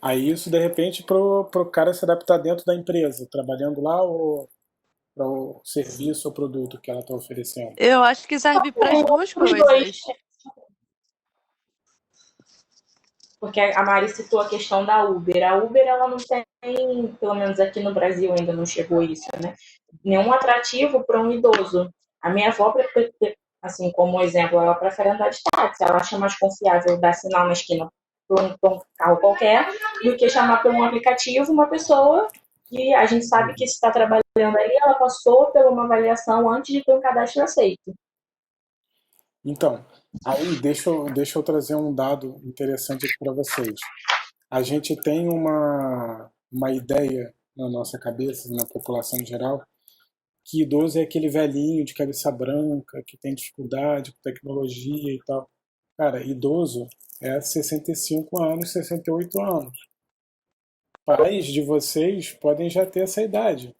Aí isso, de repente, pro cara se adaptar dentro da empresa, trabalhando lá ou para o serviço ou produto que ela está oferecendo. Eu acho que serve para as duas Os dois. coisas. Porque a Mari citou a questão da Uber. A Uber, ela não tem, pelo menos aqui no Brasil ainda não chegou isso, né? Nenhum atrativo para um idoso. A minha avó, assim, como exemplo, ela prefere andar de táxi. Ela acha mais confiável dar sinal na esquina para um carro qualquer do que chamar por um aplicativo uma pessoa que a gente sabe que se está trabalhando ali, ela passou por uma avaliação antes de ter um cadastro aceito. Então, aí deixa eu trazer um dado interessante aqui para vocês. A gente tem uma ideia na nossa cabeça, na população em geral, que idoso é aquele velhinho de cabeça branca, que tem dificuldade com tecnologia e tal. Cara, idoso é 65 anos, 68 anos. Pais de vocês podem já ter essa idade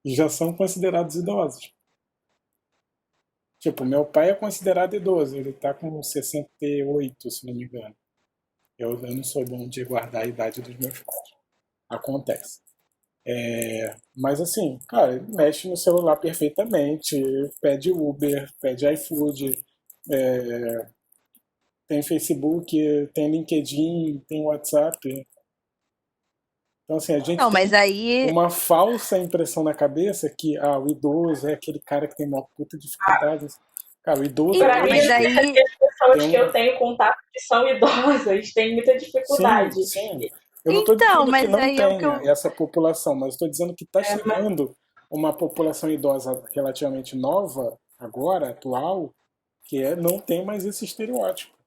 e já são considerados idosos. Tipo, meu pai é considerado idoso, ele tá com 68, se não me engano. Eu não sou bom de guardar a idade dos meus pais. Acontece. Mas assim, cara, ele mexe no celular perfeitamente, pede Uber, pede iFood, tem Facebook, tem LinkedIn, tem WhatsApp. Então assim, a gente Não, tem mas aí. uma falsa impressão na cabeça que o idoso é aquele cara que tem uma puta dificuldade. Cara, o idoso Para Então, mim, mas hoje aí. as pessoas tem que eu um. tenho contato que são idosas têm muita Sim, dificuldade. sim. Eu não estou Então, dizendo que mas não aí é o que tenha eu. essa população, mas estou dizendo que está chegando uma população idosa relativamente nova, agora, atual, que não tem mais esse estereótipo.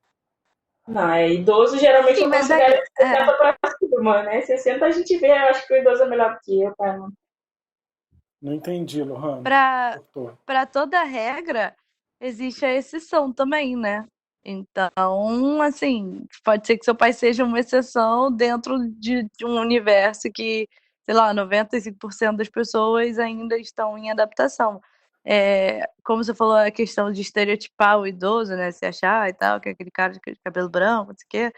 Não, idoso geralmente Sim, eu mas aí. considero 60 para cima, né? 60 a gente vê, eu acho que o idoso é melhor do que eu, tá? Não entendi, Lohane. Para Cortou. para toda regra, existe a exceção também, né? Então, assim, pode ser que seu pai seja uma exceção dentro de um universo que, sei lá, 95% das pessoas ainda estão em adaptação. Como você falou, a questão de estereotipar o idoso, né? Se achar e tal, que é aquele cara de cabelo branco, não sei o quê.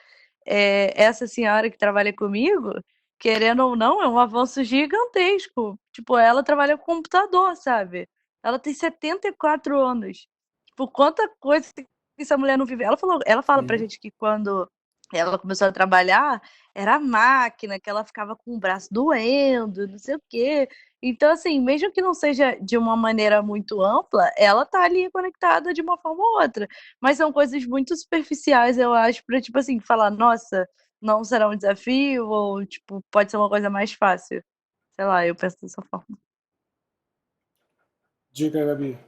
Essa senhora que trabalha comigo, querendo ou não, é um avanço gigantesco. Tipo, ela trabalha com computador, sabe? Ela tem 74 anos. Tipo, quanta coisa que essa mulher não vive. Ela fala pra gente que quando ela começou a trabalhar, era a máquina, que ela ficava com o braço doendo, não sei o quê. Então, assim, mesmo que não seja de uma maneira muito ampla, ela tá ali conectada de uma forma ou outra. Mas são coisas muito superficiais, eu acho, pra, tipo assim, falar, nossa, não será um desafio, ou, tipo, pode ser uma coisa mais fácil. Sei lá, eu penso dessa forma. Diga, Gabi.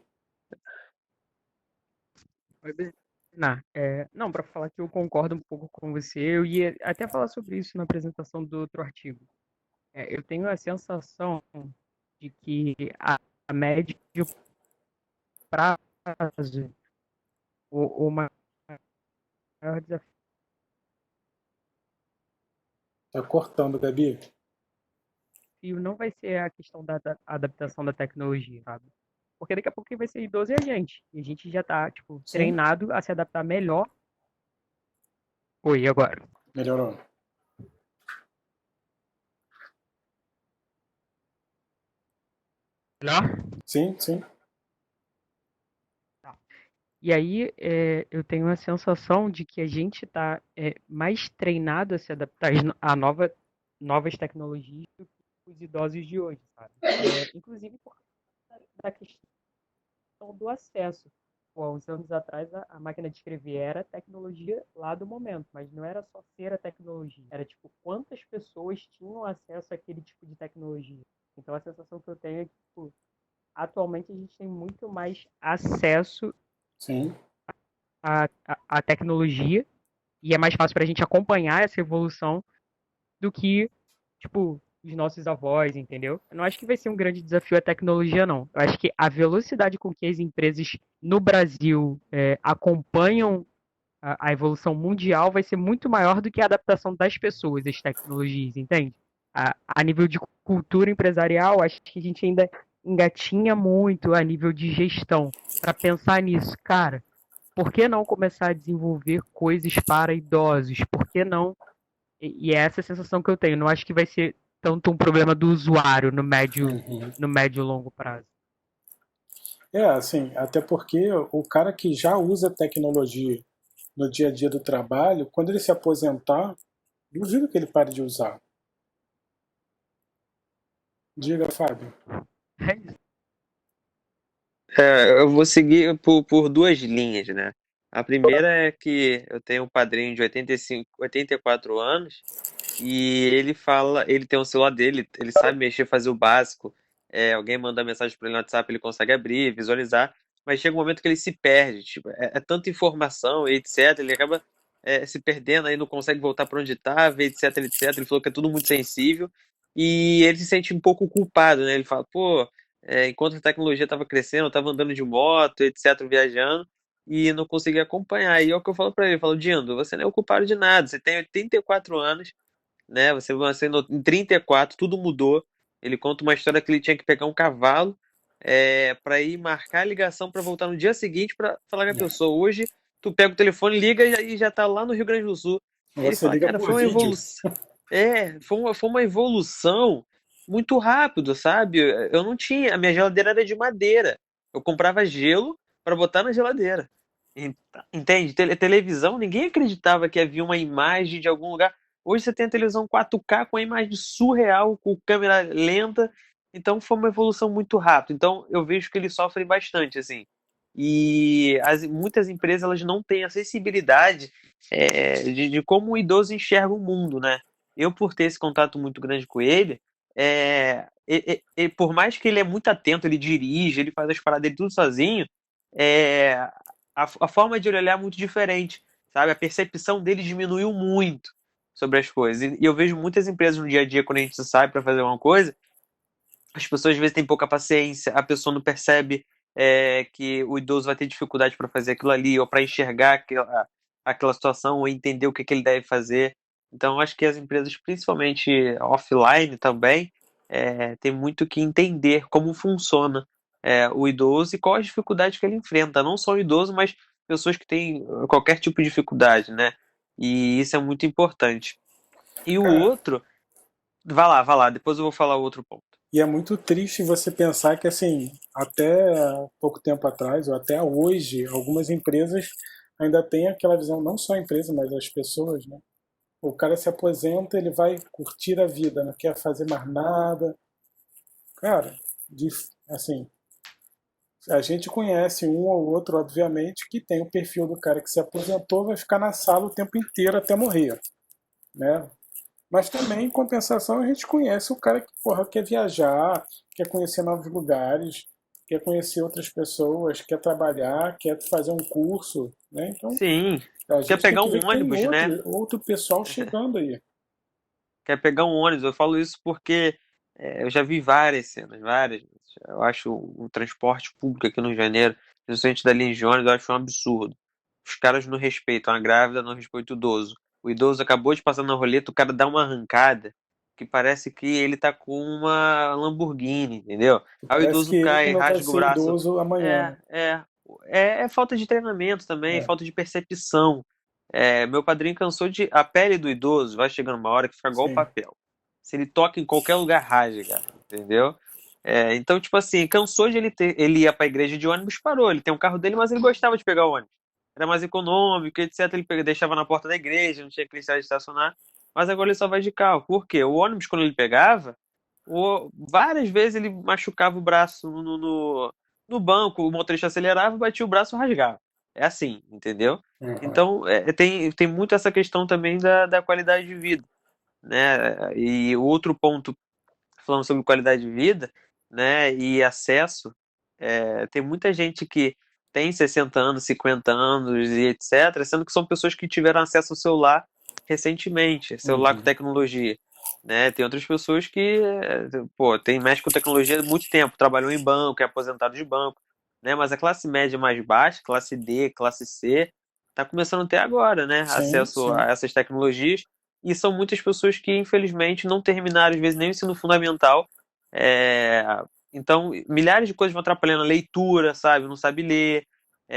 Oi, Bettina. Não, para falar que eu concordo um pouco com você, eu ia até falar sobre isso na apresentação do outro artigo. Eu tenho a sensação de que a médio prazo, o maior desafio Tá cortando, Gabi. E não vai ser a questão da adaptação da tecnologia, sabe? Porque daqui a pouco quem vai ser idoso é a gente. E a gente já tá, tipo, Sim, treinado a se adaptar melhor. Oi, e agora? melhorou. Melhor? Sim, sim. Tá. E aí eu tenho a sensação de que a gente está mais treinado a se adaptar a novas tecnologias do que os idosos de hoje, sabe? Inclusive por causa da questão do acesso. Pô, há uns anos atrás a máquina de escrever era a tecnologia lá do momento, mas não era só ser a tecnologia. Era tipo quantas pessoas tinham acesso àquele tipo de tecnologia. Então a sensação que eu tenho é que tipo, atualmente a gente tem muito mais acesso Sim. à tecnologia e é mais fácil para a gente acompanhar essa evolução do que, tipo, os nossos avós, entendeu? Eu não acho que vai ser um grande desafio a tecnologia, não. Eu acho que a velocidade com que as empresas no Brasil acompanham a evolução mundial vai ser muito maior do que a adaptação das pessoas às tecnologias, entende? A nível de cultura empresarial, acho que a gente ainda engatinha muito a nível de gestão para pensar nisso, cara. Por que não começar a desenvolver coisas para idosos? Por que não? E é essa a sensação que eu tenho. Não acho que vai ser tanto um problema do usuário Uhum. no médio e longo prazo. Assim, até porque o cara que já usa tecnologia no dia a dia do trabalho, quando ele se aposentar, duvido que ele pare de usar. Diga, Fábio. É isso. Eu vou seguir por duas linhas, né? A primeira é que eu tenho um padrinho de 85, 84 anos e ele fala, ele tem um celular dele, ele sabe mexer, fazer o básico. Alguém manda mensagem para ele no WhatsApp, ele consegue abrir, visualizar, mas chega um momento que ele se perde, tipo, é tanta informação e etc. Ele acaba se perdendo, aí não consegue voltar para onde estava, etc, etc. Ele falou que é tudo muito sensível e ele se sente um pouco culpado, né? Ele fala, pô, enquanto a tecnologia estava crescendo, eu estava andando de moto, etc, viajando e não conseguia acompanhar. E é o que eu falo para ele, eu falo, Dindo, você não é o culpado de nada, você tem 84 anos, né? Você nasceu em 34, tudo mudou. Ele conta uma história que ele tinha que pegar um cavalo para ir marcar a ligação para voltar no dia seguinte para falar com a pessoa. Hoje, tu pega o telefone, liga e já tá lá no Rio Grande do Sul. Ele Você fala, liga cara, por foi uma vídeo. evolução. Foi uma evolução muito rápido, sabe? Eu não tinha, a minha geladeira era de madeira. Eu comprava gelo para botar na geladeira. Entende? Televisão, ninguém acreditava que havia uma imagem de algum lugar. Hoje você tem a televisão 4K com a imagem surreal, com câmera lenta. Então foi uma evolução muito rápida. Então eu vejo que eles sofrem bastante, assim. E muitas empresas elas não têm a sensibilidade de como o idoso enxerga o mundo, né? Eu, por ter esse contato muito grande com ele, por mais que ele é muito atento, ele dirige, ele faz as paradas dele tudo sozinho, é, a forma de ele olhar é muito diferente, sabe? A percepção dele diminuiu muito sobre as coisas. E eu vejo muitas empresas no dia a dia, quando a gente sai para fazer uma coisa, as pessoas às vezes têm pouca paciência, a pessoa não percebe que o idoso vai ter dificuldade para fazer aquilo ali, ou para enxergar aquela situação, ou entender o que ele deve fazer. Então, eu acho que as empresas, principalmente offline também, tem muito que entender como funciona o idoso e qual a dificuldade que ele enfrenta. Não só o idoso, mas pessoas que têm qualquer tipo de dificuldade, né? E isso é muito importante. E o Cara, outro, vai lá, depois eu vou falar o outro ponto. e é muito triste você pensar que, assim, até pouco tempo atrás, ou até hoje, algumas empresas ainda têm aquela visão, não só a empresa, mas as pessoas, né? O cara se aposenta, ele vai curtir a vida, não quer fazer mais nada. Cara, assim, a gente conhece um ou outro, obviamente, que tem o perfil do cara que se aposentou, vai ficar na sala o tempo inteiro até morrer, né? Mas também, em compensação, a gente conhece o cara que, porra, quer viajar, quer conhecer novos lugares, quer conhecer outras pessoas, quer trabalhar, quer fazer um curso, né? Então, Sim, a quer gente tem pegar que ver um que tem ônibus, né? outro pessoal chegando aí. Quer pegar um ônibus. Eu falo isso porque eu já vi várias cenas, várias. Eu acho o transporte público aqui no Rio de Janeiro, principalmente da linha de ônibus, eu acho um absurdo. Os caras não respeitam a grávida, não respeitam o idoso. O idoso acabou de passar na roleta, o cara dá uma arrancada que parece que ele tá com uma Lamborghini, entendeu? Aí o Parece idoso que ele cai, não vai rasga o ser braço. idoso amanhã, É, né? é, é falta de treinamento também, É, falta de percepção. Meu padrinho cansou de. A pele do idoso vai chegando uma hora que fica igual sim. papel. Se ele toca em qualquer lugar, rasga, entendeu? Então, tipo assim, cansou de ele ia pra igreja de ônibus, parou. Ele tem um carro dele, mas ele gostava de pegar o ônibus. Era mais econômico, etc. Deixava na porta da igreja, não tinha que deixar de estacionar. Mas agora ele só vai de carro. Por quê? O ônibus, quando ele pegava, várias vezes ele machucava o braço no banco, o motorista acelerava, batia o braço e rasgava. É assim, entendeu? Uhum. Então, tem muito essa questão também da qualidade de vida, né? E o outro ponto, falando sobre qualidade de vida, né, e acesso, tem muita gente que tem 60 anos, 50 anos e etc., sendo que são pessoas que tiveram acesso ao celular recentemente, celular com Uhum. tecnologia. Né? Tem outras pessoas que, mexe com tecnologia há muito tempo, trabalhou em banco, é aposentado de banco, né? Mas a classe média mais baixa, classe D, classe C, está começando a ter agora, né? Sim, Acesso a sim. essas tecnologias, e são muitas pessoas que, infelizmente, não terminaram, às vezes, nem o ensino fundamental. É, Então, milhares de coisas vão atrapalhando a leitura, sabe? Não sabe ler,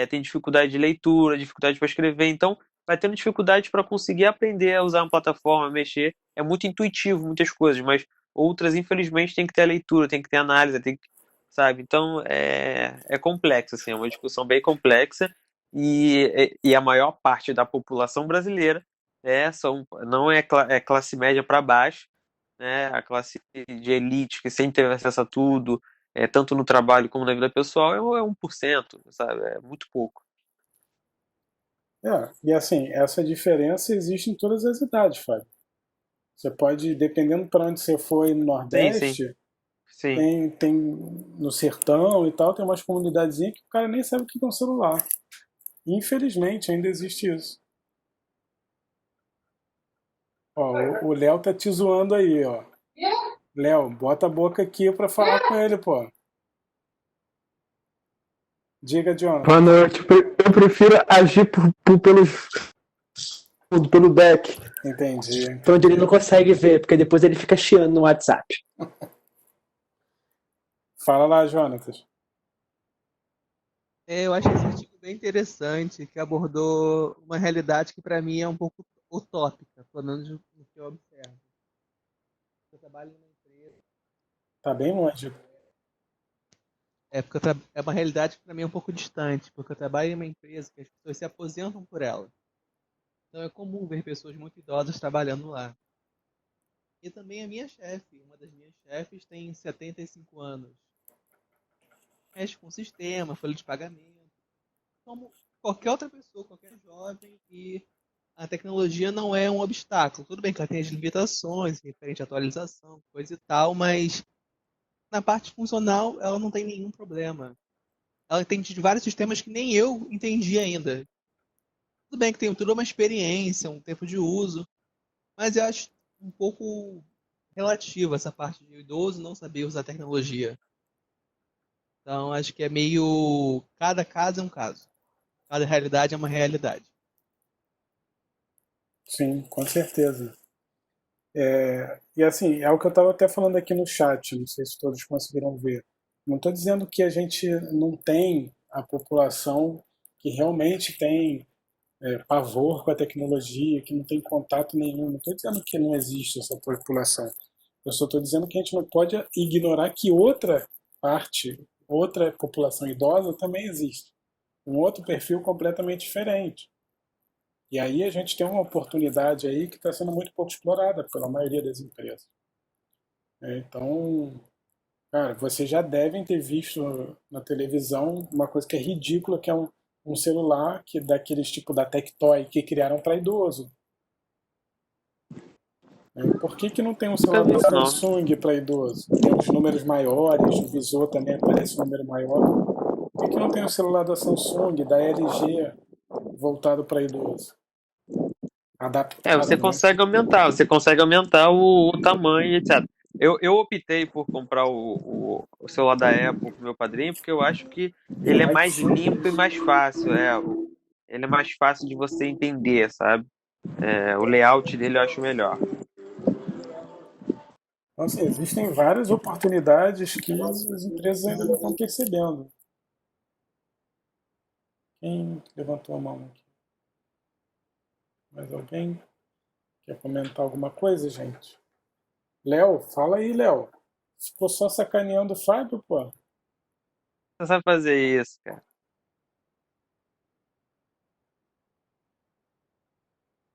tem dificuldade de leitura, dificuldade para escrever. Então, vai tendo dificuldade para conseguir aprender a usar uma plataforma, mexer. É muito intuitivo, muitas coisas, mas outras, infelizmente, tem que ter a leitura, tem que ter a análise, sabe? Então, é complexo, assim, é uma discussão bem complexa. E a maior parte da população brasileira não é classe média para baixo, né? A classe de elite que sem ter acesso a tudo, tanto no trabalho como na vida pessoal, é 1%, sabe? É muito pouco. E assim, essa diferença existe em todas as idades, Fábio. Você pode, dependendo para onde você for aí no Sim, sim, Nordeste, sim. tem no sertão e tal, tem umas comunidadezinhas que o cara nem sabe o que é um celular. Infelizmente, ainda existe isso. Ó, o Léo tá te zoando aí, ó. Léo, bota a boca aqui pra falar com ele, pô. Diga, Jonathan. Boa noite. Eu prefiro agir pelo deck, Entendi. onde ele não consegue ver, porque depois ele fica chiando no WhatsApp. Fala lá, Jonatas. Eu acho esse artigo bem interessante, que abordou uma realidade que para mim é um pouco utópica, pelo menos no que eu observo. Eu trabalho numa empresa. Tá bem longe. Porque é uma realidade que para mim é um pouco distante, porque eu trabalho em uma empresa que as pessoas se aposentam por ela. Então é comum ver pessoas muito idosas trabalhando lá. E também a minha chefe, uma das minhas chefes, tem 75 anos. Mexe com sistema, folha de pagamento, como qualquer outra pessoa, qualquer jovem, e a tecnologia não é um obstáculo. Tudo bem que ela tem as limitações, referente à atualização, coisa e tal, mas na parte funcional ela não tem nenhum problema. Ela entende de vários sistemas que nem eu entendi ainda. Tudo bem que tem toda uma experiência, um tempo de uso, mas eu acho um pouco relativo essa parte de idoso não saber usar tecnologia. Então acho que é meio. Cada caso é um caso. Cada realidade é uma realidade. Sim, com certeza. E assim, é o que eu estava até falando aqui no chat, não sei se todos conseguiram ver. Não estou dizendo que a gente não tem a população que realmente tem pavor com a tecnologia, que não tem contato nenhum. Não estou dizendo que não existe essa população. Eu só estou dizendo que a gente não pode ignorar que outra parte, outra população idosa também existe. Um outro perfil completamente diferente. E aí a gente tem uma oportunidade aí que está sendo muito pouco explorada pela maioria das empresas. Então, cara, vocês já devem ter visto na televisão uma coisa que é ridícula, que é um celular que daqueles tipo da Tectoy que criaram para idoso. Por que não tem um celular da Samsung para idoso? Tem os números maiores, o visor também aparece um número maior. Por que não tem um celular da Samsung, da LG voltado para idoso? Adaptado, Você consegue aumentar o tamanho, etc. Eu optei por comprar o celular da Apple pro meu padrinho, porque eu acho que ele é mais limpo e mais fácil. Ele é mais fácil de você entender, sabe? O layout dele eu acho melhor. Então, assim, existem várias oportunidades que as empresas ainda não estão percebendo. Quem levantou a mão aqui? Mais alguém quer comentar alguma coisa, gente? Léo, fala aí, Léo. Ficou só sacaneando o Fábio, pô. Você sabe fazer isso, cara.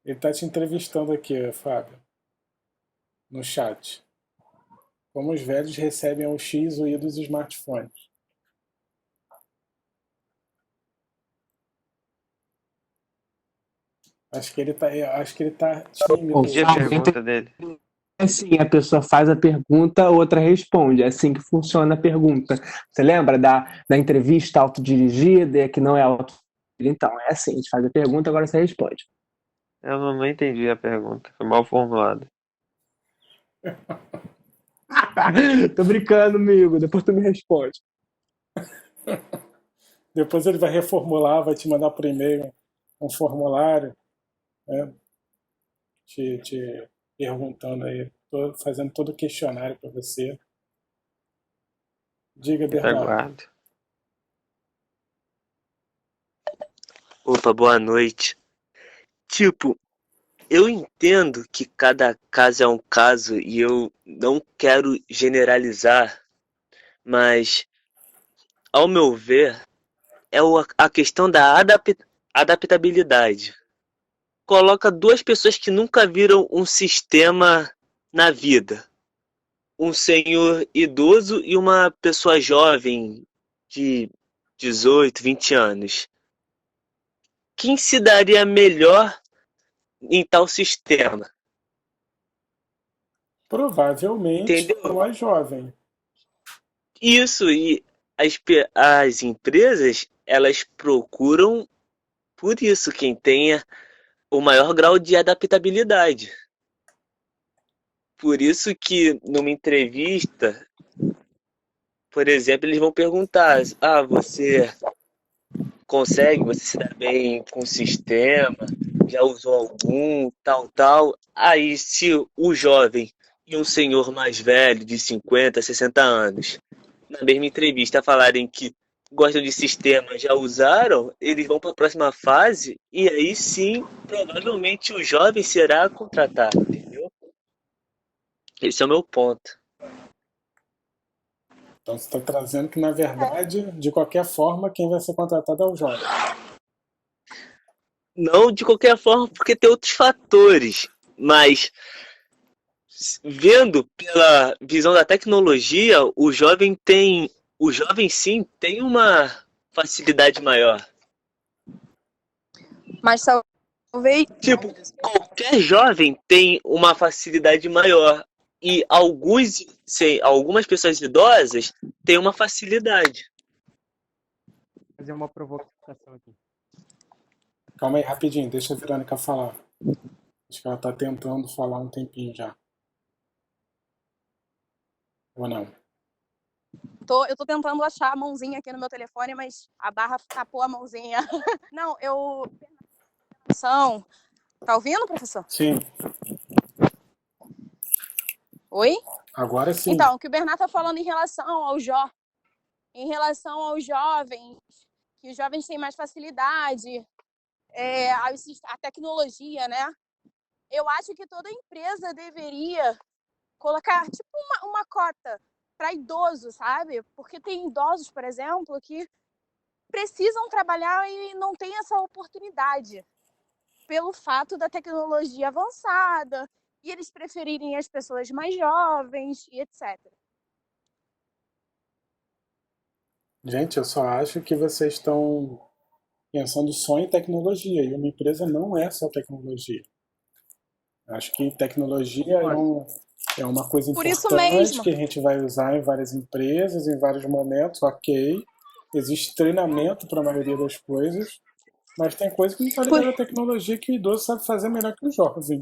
Ele tá te entrevistando aqui, Fábio, no chat. Como os velhos recebem o X, o Y dos smartphones. Acho que ele tá tímido. Entendi a pergunta dele. Assim, a pessoa faz a pergunta, a outra responde. É assim que funciona a pergunta. Você lembra da entrevista autodirigida, que não é autodirigida? Então, é assim, a gente faz a pergunta, agora você responde. Eu não entendi a pergunta. Foi mal formulada. Tô brincando, amigo. Depois tu me responde. Depois ele vai reformular, vai te mandar por e-mail um formulário, né, te perguntando aí, fazendo todo o questionário para você. Diga, Bernardo. Aguardo. Opa, boa noite. Tipo, eu entendo que cada caso é um caso e eu não quero generalizar, mas, ao meu ver, é a questão da adaptabilidade. Coloca duas pessoas que nunca viram um sistema na vida. Um senhor idoso e uma pessoa jovem de 18, 20 anos. Quem se daria melhor em tal sistema? Provavelmente Entendeu? o mais jovem. Isso, e as empresas, elas procuram por isso quem tenha o maior grau de adaptabilidade. Por isso que numa entrevista, por exemplo, eles vão perguntar: você você se dá bem com o sistema? Já usou algum, tal? Aí, se o jovem e um senhor mais velho, de 50, 60 anos, na mesma entrevista falarem que gostam de sistema, já usaram, eles vão para a próxima fase e aí sim, provavelmente o jovem será contratado, entendeu? Esse é o meu ponto. Então você está trazendo que, na verdade, de qualquer forma, quem vai ser contratado é o jovem. Não de qualquer forma, porque tem outros fatores, mas vendo pela visão da tecnologia, o jovem sim tem uma facilidade maior. Mas talvez. Tipo, qualquer jovem tem uma facilidade maior e algumas pessoas idosas têm uma facilidade. Vou fazer uma provocação aqui. Calma aí, rapidinho, deixa a Verônica falar. Acho que ela está tentando falar um tempinho já. Ou não? Eu tô tentando achar a mãozinha aqui no meu telefone, mas a barra tapou a mãozinha. Não, Tá ouvindo, professor? Sim. Oi? Agora sim. Então, o que o Bernardo tá falando em relação aos jovens, que os jovens têm mais facilidade, a tecnologia, né? Eu acho que toda empresa deveria colocar tipo uma cota para idosos, sabe? Porque tem idosos, por exemplo, que precisam trabalhar e não têm essa oportunidade pelo fato da tecnologia avançada e eles preferirem as pessoas mais jovens e etc. Gente, eu só acho que vocês estão pensando só em tecnologia, e uma empresa não é só tecnologia. Acho que tecnologia é uma coisa importante que a gente vai usar em várias empresas, em vários momentos, ok. Existe treinamento para a maioria das coisas, mas tem coisa que não está ligada à tecnologia que o idoso sabe fazer melhor que o jovem.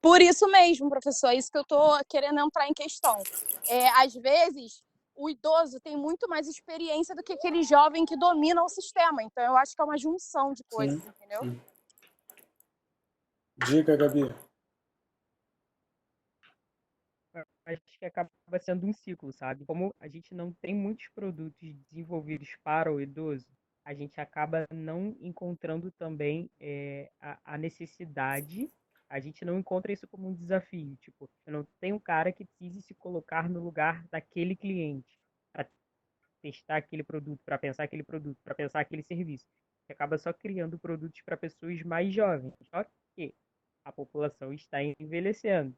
Por isso mesmo, professor, é isso que eu estou querendo entrar em questão. Às vezes, o idoso tem muito mais experiência do que aquele jovem que domina o sistema. Então, eu acho que é uma junção de coisas, entendeu? Sim. Diga, Gabi. Acho que acaba sendo um ciclo, sabe? Como a gente não tem muitos produtos desenvolvidos para o idoso, a gente acaba não encontrando também a necessidade, a gente não encontra isso como um desafio. Tipo, eu não tenho um cara que precise se colocar no lugar daquele cliente para testar aquele produto, para pensar aquele produto, para pensar aquele serviço. Você acaba só criando produtos para pessoas mais jovens. Só que a população está envelhecendo.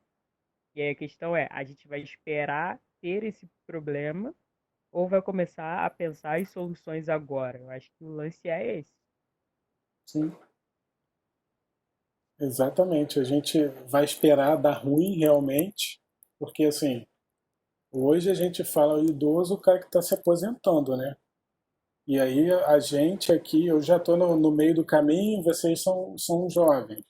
E aí a questão é, a gente vai esperar ter esse problema ou vai começar a pensar em soluções agora? Eu acho que o lance é esse. Sim. Exatamente. A gente vai esperar dar ruim realmente, porque assim, hoje a gente fala o idoso, o cara que está se aposentando, né? E aí a gente aqui, eu já estou no meio do caminho, vocês são jovens.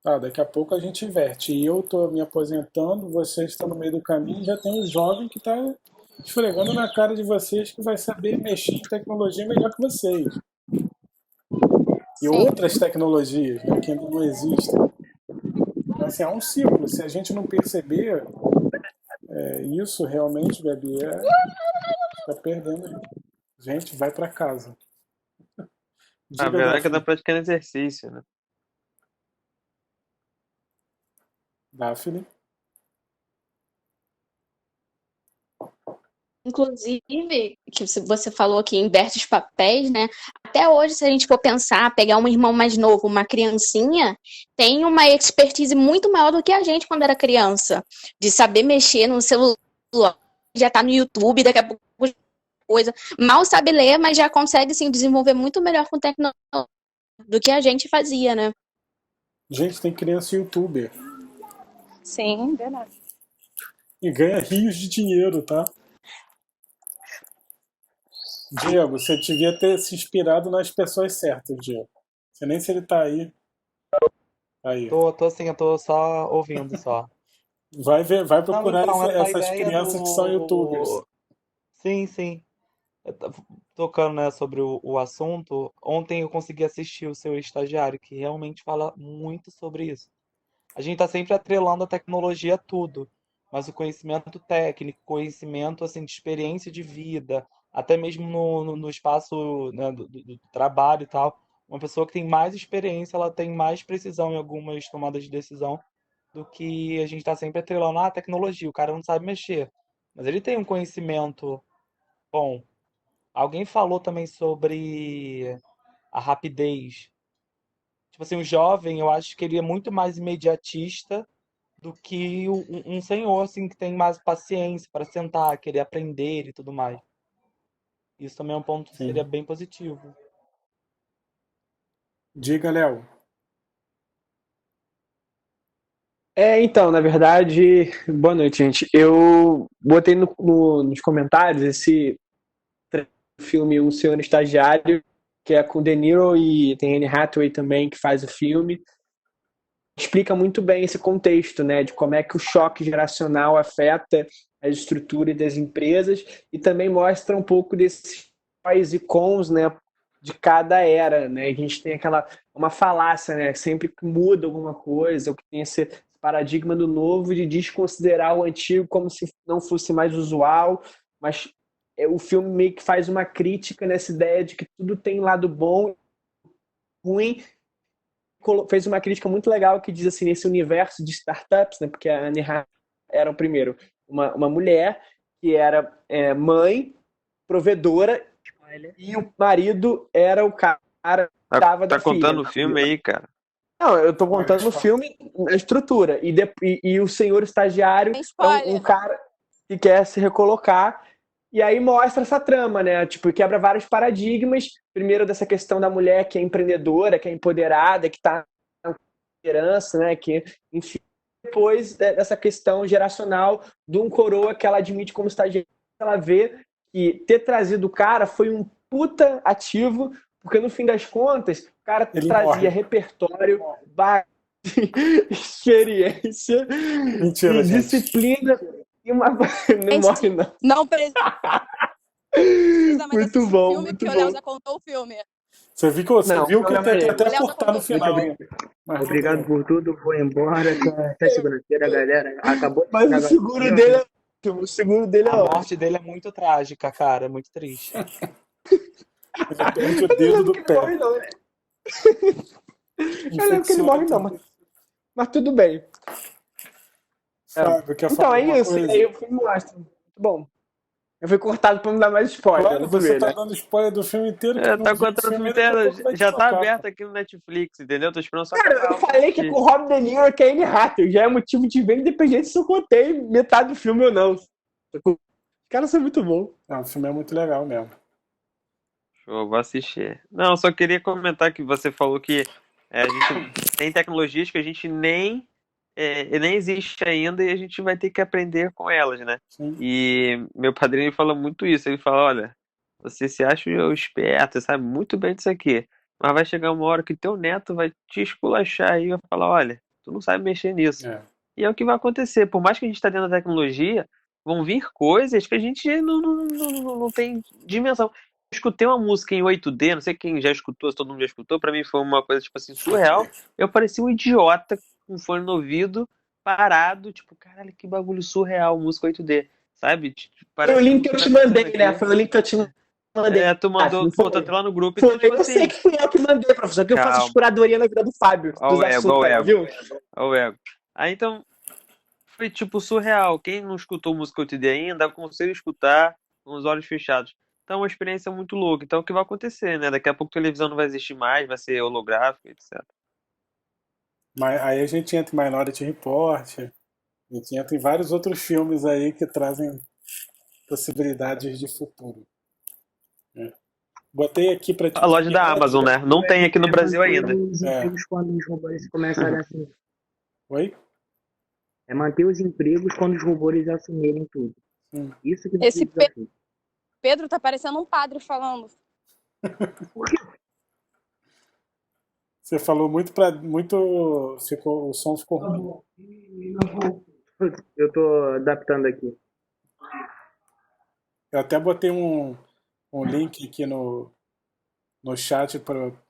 Tá, daqui a pouco a gente inverte. E eu estou me aposentando, vocês estão no meio do caminho, já tem um jovem que está esfregando na cara de vocês que vai saber mexer em tecnologia melhor que vocês. E Sim. outras tecnologias, né, que ainda não existem. Então, assim, é um ciclo. Se a gente não perceber isso realmente, Gabi, está perdendo aí. Gente, vai para casa. A Diga, verdade é que dá Daphne. praticando exercício, né? Daphne. Inclusive, que você falou que inverte os papéis, né? Até hoje, se a gente for pensar, pegar um irmão mais novo, uma criancinha, tem uma expertise muito maior do que a gente quando era criança, de saber mexer no celular, já tá no YouTube, daqui a pouco coisa. Mal sabe ler, mas já consegue assim, desenvolver muito melhor com tecnologia do que a gente fazia, né? Gente, tem criança youtuber. Sim, verdade. E ganha rios de dinheiro, tá? Diego, você devia ter se inspirado nas pessoas certas, Diego. Você nem se ele tá aí. Aí. Tô sim, eu tô só ouvindo só. Vai ver, vai Não, procurar então, essa essas ideia crianças que são youtubers. Sim. Tocando, né, sobre o assunto, ontem eu consegui assistir o Seu Estagiário, que realmente fala muito sobre isso. A gente tá sempre atrelando a tecnologia a tudo, mas o conhecimento técnico, conhecimento assim, de experiência de vida, até mesmo no espaço, né, do trabalho e tal, uma pessoa que tem mais experiência, ela tem mais precisão em algumas tomadas de decisão do que a gente está sempre atrelando a tecnologia. O cara não sabe mexer, mas ele tem um conhecimento bom. Alguém falou também sobre a rapidez. Tipo assim, o jovem, eu acho que ele é muito mais imediatista do que um senhor, assim, que tem mais paciência para sentar, querer aprender e tudo mais. Isso também é um ponto que seria Sim. bem positivo. Diga, Léo. Então, na verdade, boa noite, gente. Eu botei nos comentários esse filme O Senhor Estagiário, que é com De Niro e tem Anne Hathaway também, que faz o filme. Explica muito bem esse contexto, né, de como é que o choque geracional afeta a estrutura das empresas e também mostra um pouco desses prós e cons, né, de cada era, né? A gente tem uma falácia, né, sempre que muda alguma coisa, ou que tem esse paradigma do novo de desconsiderar o antigo como se não fosse mais usual, mas o filme meio que faz uma crítica nessa ideia de que tudo tem lado bom e ruim. Fez uma crítica muito legal que diz assim, nesse universo de startups, né, porque a Anne Hathaway era, primeiro, uma mulher que era mãe, provedora, e o marido era o cara que dava da filha. Tá contando o filme aí, cara? Não, eu tô contando o filme, a estrutura. E o senhor estagiário é um cara que quer se recolocar. E aí mostra essa trama, né? Tipo, quebra vários paradigmas. Primeiro dessa questão da mulher que é empreendedora, que é empoderada, que tá na liderança, né? Que, enfim. Depois dessa questão geracional de um coroa que ela admite como estagiário. Ela vê que ter trazido o cara foi um puta ativo, porque no fim das contas, o cara Ele trazia morre. Repertório, experiência, Mentira, e gente. disciplina. E uma... Não morre, não. Não precisa mais Muito assistir bom, o filme, muito porque o Léo bom. já contou o filme. Você viu Não, que programa tem que é até O Léo tá cortar no falando. final. Mas Obrigado por tudo, vou embora. Até segunda-feira, galera. Acabou de Mas chegar o a galera seguro aqui, ó. dele é ótimo. O seguro dele é A ótimo. morte dele é muito trágica, cara. É muito triste. ele perde o Eu não dedo lembro do que ele pé. morre, não, né? Eu lembro que ele morre, não, mas tudo bem. Fábio, quer Então, falar é alguma isso. E coisa? aí o filme mostra. Muito bom. Eu fui cortado pra não dar mais spoiler. Claro, Não você ver, tá né? dando spoiler do filme inteiro, que É, não tá viu o contando o filme, filme daqui a inteiro, pouco vai te já tá tocar. aberto aqui no Netflix, entendeu? Tô esperando só Cara, acabar eu falei que assistir. com o Rob De Niro e a Anne Hathaway já é motivo de ver, independente se eu contei metade do filme ou não. Os caras são muito bons. Não, o filme é muito legal mesmo. Show, vou assistir. Não, só queria comentar que você falou que a gente tem tecnologias que a gente nem existe ainda e a gente vai ter que aprender com elas, né? Sim. E meu padrinho fala muito isso. Ele fala, olha, você se acha esperto, sabe muito bem disso aqui, mas vai chegar uma hora que teu neto vai te esculachar aí e vai falar, olha, tu não sabe mexer nisso. É. E é o que vai acontecer. Por mais que a gente está dentro da tecnologia, vão vir coisas que a gente não tem dimensão. Eu escutei uma música em 8D, não sei quem já escutou, se todo mundo já escutou, pra mim foi uma coisa, tipo assim, surreal. Eu parecia um idiota com fone no ouvido, parado, tipo, caralho, que bagulho surreal, música 8D, sabe? Tipo, Foi o parece link muito que eu que te tá acontecendo mandei, né? aqui. Foi o link que eu te mandei. É, tu mandou, Não pô, tá foi? lá no grupo, Foi, então, tipo eu sei assim, que fui eu que mandei, professor, que eu faço as calma, curadoria na vida do Fábio, ó dos o ego, ó assuntos o aí, ego, viu? ó o ego. Aí então, foi tipo surreal. Quem não escutou música 8D ainda, aconselho a escutar com os olhos fechados. Então é uma experiência muito louca. Então o que vai acontecer, né? Daqui a pouco a televisão não vai existir mais, vai ser holográfico, etc. Mas aí a gente entra em Minority Report, a gente entra em vários outros filmes aí que trazem possibilidades de futuro. Né? Botei aqui pra A loja da Amazon, né? Não tem aqui no Brasil ainda. Manter os empregos quando os robôs começarem a assumir. Oi? É manter os empregos quando os robôs assumirem tudo. Isso que vai ser Esse o desafio. Pedro tá parecendo um padre falando. Você falou muito o som ficou ruim. Eu tô adaptando aqui. Eu até botei um link aqui no chat,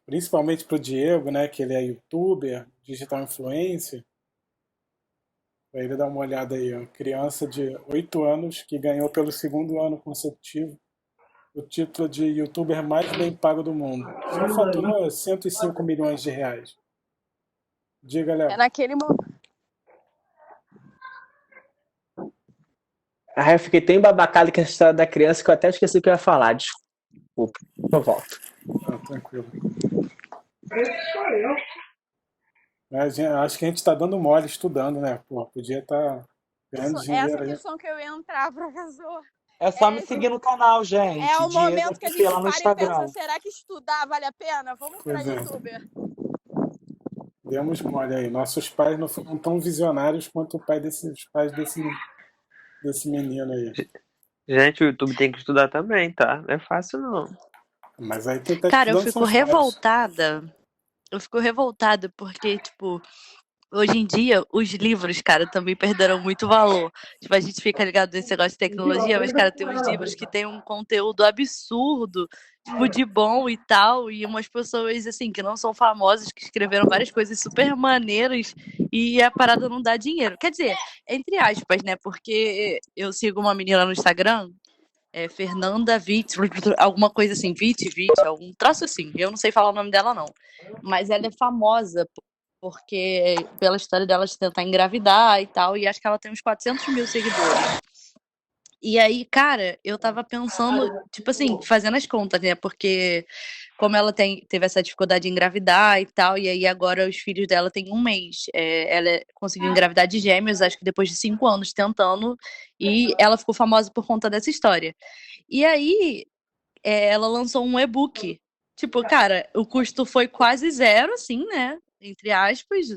principalmente para o Diego, né, que ele é youtuber, digital influencer, para ele dar uma olhada aí. Ó. Criança de 8 anos que ganhou pelo 2º ano consecutivo o título de youtuber mais bem pago do mundo. Só faturou 105 milhões de reais. Diga, Léo. É naquele momento. Aí eu fiquei tão embabacado com a história da criança que eu até esqueci o que eu ia falar. Desculpa, eu volto. Tranquilo. Mas acho que a gente está dando mole estudando, né? Pô, podia estar ganhando dinheiro Essa aí. discussão que eu ia entrar, professor. É só me seguir no canal, gente. É o Diego momento que a gente Pipela no para e Instagram. pensa, será que estudar vale a pena? Vamos para Pois é. youtuber. Demos mole aí. Nossos pais não foram tão visionários quanto os pais desse menino aí. Gente, o YouTube tem que estudar também, tá? Não é fácil, não. Mas aí quem tá Cara, eu estudando fico são os pais. revoltada. Eu fico revoltada porque, tipo, hoje em dia, os livros, cara, também perderam muito valor. Tipo, a gente fica ligado nesse negócio de tecnologia, mas, cara, tem uns livros que tem um conteúdo absurdo, tipo, de bom e tal, e umas pessoas, assim, que não são famosas, que escreveram várias coisas super maneiras e a parada não dá dinheiro. Quer dizer, entre aspas, né? Porque eu sigo uma menina no Instagram, Fernanda Witt, alguma coisa assim, Witt, algum troço assim. Eu não sei falar o nome dela, não. Mas ela é famosa porque pela história dela de tentar engravidar e tal, e acho que ela tem uns 400 mil seguidores. E aí, cara, eu tava pensando, tipo assim, fazendo as contas, né? Porque como ela teve essa dificuldade de engravidar e tal, e aí agora os filhos dela têm 1 mês. Ela conseguiu engravidar de gêmeos, acho que depois de 5 anos tentando, e ela ficou famosa por conta dessa história. E aí, ela lançou um e-book. Tipo, cara, o custo foi quase zero, assim, né? Entre aspas,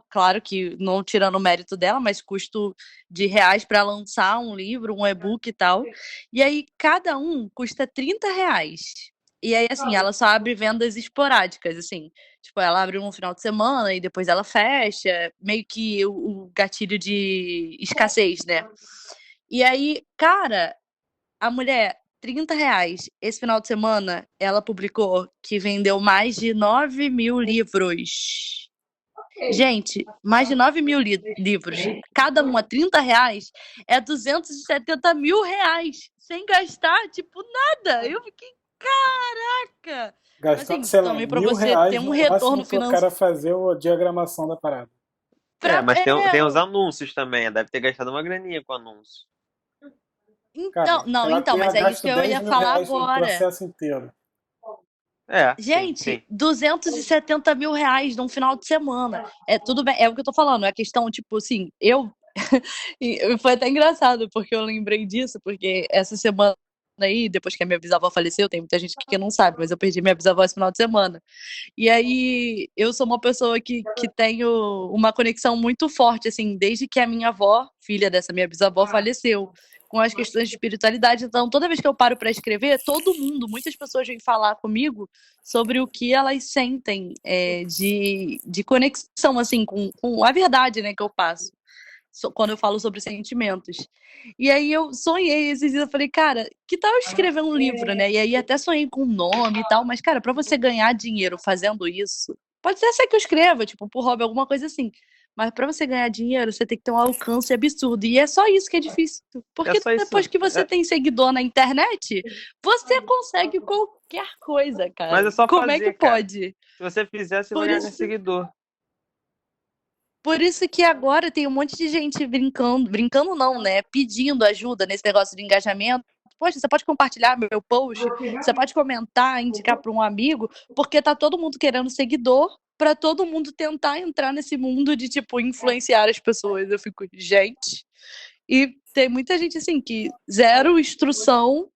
claro que não tirando o mérito dela, mas custo de reais para lançar um livro, um e-book e tal. E aí, cada um custa R$30. E aí, assim, ela só abre vendas esporádicas, assim. Tipo, ela abre um final de semana e depois ela fecha. Meio que o gatilho de escassez, né? E aí, cara, a mulher R$ 30. Esse final de semana, ela publicou que vendeu mais de 9 mil livros. Gente, mais de 9 mil livros. Cada um a R$ 30 é R$ 270 mil. Sem gastar, tipo, nada. Eu fiquei, caraca! Gastando, Assim, sei lá, também pra R$ 1.000 você ter um no retorno máximo pro cara financeiro. fazer a diagramação da parada. Mas tem os anúncios também. Deve ter gastado uma graninha com anúncio. Cara, Então, mas é isso que eu ia falar no agora. processo inteiro. Gente, sim. R$ 270 mil num final de semana. Tudo bem, é o que eu tô falando. É a questão, tipo assim, e foi até engraçado, porque eu lembrei disso, porque essa semana aí, depois que a minha bisavó faleceu, tem muita gente que não sabe, mas eu perdi minha bisavó esse final de semana. E aí, eu sou uma pessoa que tenho uma conexão muito forte, assim, desde que a minha avó, filha dessa minha bisavó, faleceu, com as questões de espiritualidade. Então, toda vez que eu paro para escrever, muitas pessoas vêm falar comigo sobre o que elas sentem de conexão, assim, com a verdade, né, que eu passo, quando eu falo sobre sentimentos. E aí eu sonhei esses dias, eu falei, cara, que tal eu escrever um livro, né? E aí até sonhei com um nome e tal, mas, cara, pra você ganhar dinheiro fazendo isso, pode até ser que eu escreva, tipo, por hobby, alguma coisa assim. Mas pra você ganhar dinheiro, você tem que ter um alcance absurdo. E é só isso que é difícil. Porque depois que você tem seguidor na internet, você consegue qualquer coisa, cara. Mas é só Como fazer, é que cara. pode? Se você fizer, você Por vai ganhar isso- seguidor. Por isso que agora tem um monte de gente brincando não, né? Pedindo ajuda nesse negócio de engajamento. Poxa, você pode compartilhar meu post, você pode comentar, indicar para um amigo, porque tá todo mundo querendo seguidor para todo mundo tentar entrar nesse mundo de, tipo, influenciar as pessoas. Eu fico, gente. E tem muita gente, assim, que zero instrução,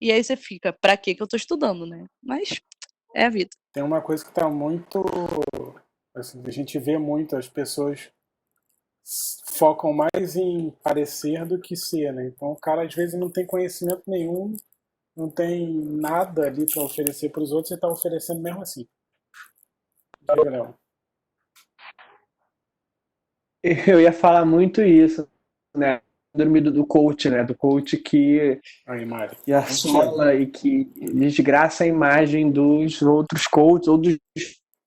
e aí você fica, pra que eu tô estudando, né? Mas é a vida. Tem uma coisa que tá muito... Assim, a gente vê muito, as pessoas focam mais em parecer do que ser, né? Então o cara às vezes não tem conhecimento nenhum, não tem nada ali para oferecer para os outros e está oferecendo mesmo assim. Diga, Léo. Eu ia falar muito isso, né? Do coach, né? Do coach que assola e que desgraça a imagem dos outros coaches, ou dos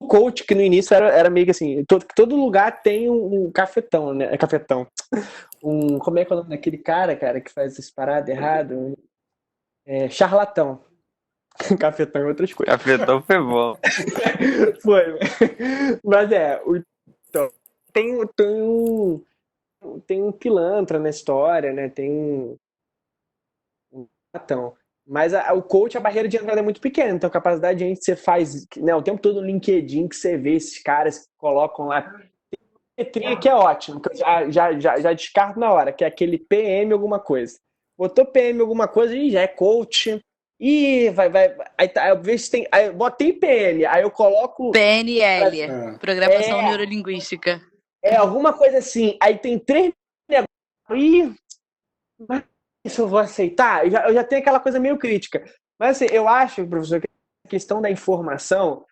coach que no início era meio que assim, todo lugar tem um cafetão, né? Cafetão. Como é que é o nome daquele cara que faz essa parada errado? Charlatão. Cafetão e outras coisas. Cafetão foi bom. Foi. Mas então, tem um pilantra na história, né? Tem um charlatão. Mas o coach, a barreira de entrada é muito pequena, então a capacidade de gente você faz, né, o tempo todo no LinkedIn que você vê esses caras que colocam lá. Tem letrinha que é ótimo, que eu já descarto na hora, que é aquele PM alguma coisa. Botou PM alguma coisa e já é coach. E vai. Aí eu vejo se tem. Aí eu botei PM, aí eu coloco. PNL, Programação Neurolinguística. Alguma coisa assim. Aí tem 3 negócios. Mas isso eu vou aceitar? Eu já tenho aquela coisa meio crítica. Mas assim, eu acho, professor, que a questão da informação,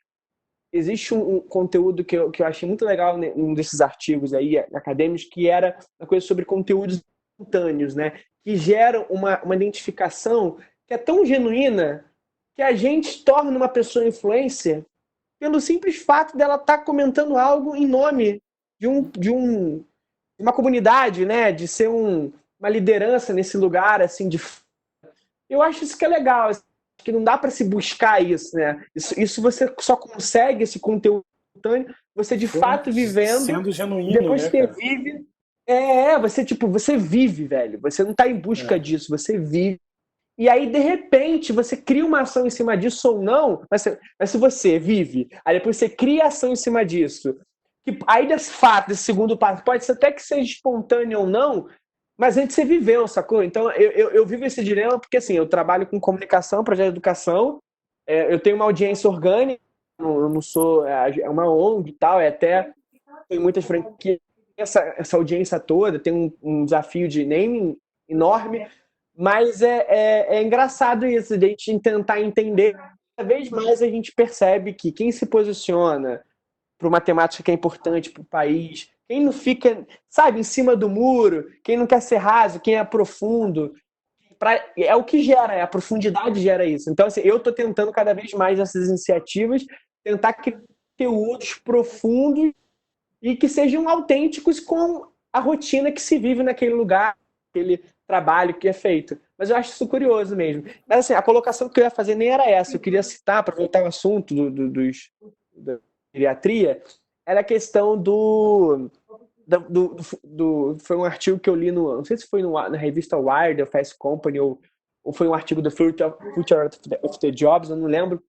existe um conteúdo que eu achei muito legal num desses artigos aí acadêmicos, que era uma coisa sobre conteúdos espontâneos, né? Que geram uma identificação que é tão genuína que a gente torna uma pessoa influencer pelo simples fato dela estar comentando algo em nome de uma comunidade, né? De ser uma liderança nesse lugar, assim, eu acho isso que é legal, que não dá para se buscar isso, né? Isso você só consegue, esse conteúdo espontâneo, você de fato vivendo, sendo genuíno, depois né, que cara? vive, você vive, velho, você não tá em busca disso, você vive, e aí de repente você cria uma ação em cima disso ou não, mas se você vive, aí depois você cria ação em cima disso, que aí desse fato, desse segundo passo, pode ser até que seja espontâneo ou não, mas antes você viveu, sacou? Então eu vivo esse dilema porque assim, eu trabalho com comunicação, projeto de educação, eu tenho uma audiência orgânica, eu não sou, é uma ONG e tal, até tem muitas franquias, essa audiência toda, tem um desafio de naming enorme, mas é engraçado isso, de a gente tentar entender, cada vez mais a gente percebe que quem se posiciona para uma temática que é importante para o país, quem não fica, sabe, em cima do muro, quem não quer ser raso, quem é profundo, é o que gera, a profundidade gera isso. Então, assim, eu estou tentando cada vez mais essas iniciativas, tentar criar conteúdos profundos e que sejam autênticos com a rotina que se vive naquele lugar, aquele trabalho que é feito. Mas eu acho isso curioso mesmo. Mas assim, a colocação que eu ia fazer nem era essa. Eu queria citar, para voltar ao assunto da geriatria, era a questão foi um artigo que eu li não sei se foi na revista Wired, Fast Company, ou foi um artigo do Future of the Jobs, eu não lembro,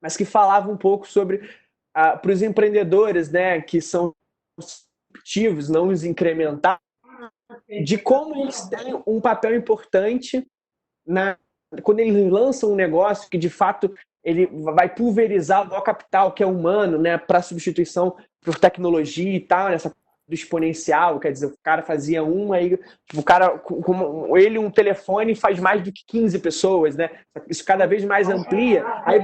mas que falava um pouco sobre para os empreendedores, né, que são disruptivos, não os incrementar, de como eles têm um papel importante quando eles lançam um negócio que de fato ele vai pulverizar o maior capital que é humano, né, para substituição por tecnologia e tal, nessa do exponencial, quer dizer, o cara fazia aí tipo, o cara com ele um telefone faz mais do que 15 pessoas, né? Isso cada vez mais amplia. Aí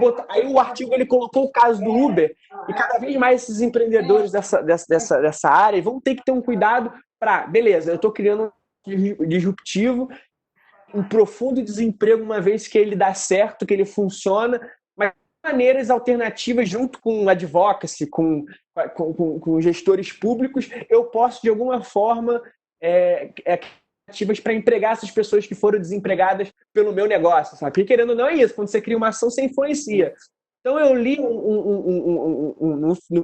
o artigo ele colocou o caso do Uber e cada vez mais esses empreendedores dessa área vão ter que ter um cuidado para, beleza, eu estou criando um disruptivo, um profundo desemprego uma vez que ele dá certo, que ele funciona, mas maneiras alternativas junto com advocacy, com gestores públicos, eu posso de alguma forma ativas para empregar essas pessoas que foram desempregadas pelo meu negócio, sabe? Porque querendo ou não é isso, quando você cria uma ação, você influencia. Então eu li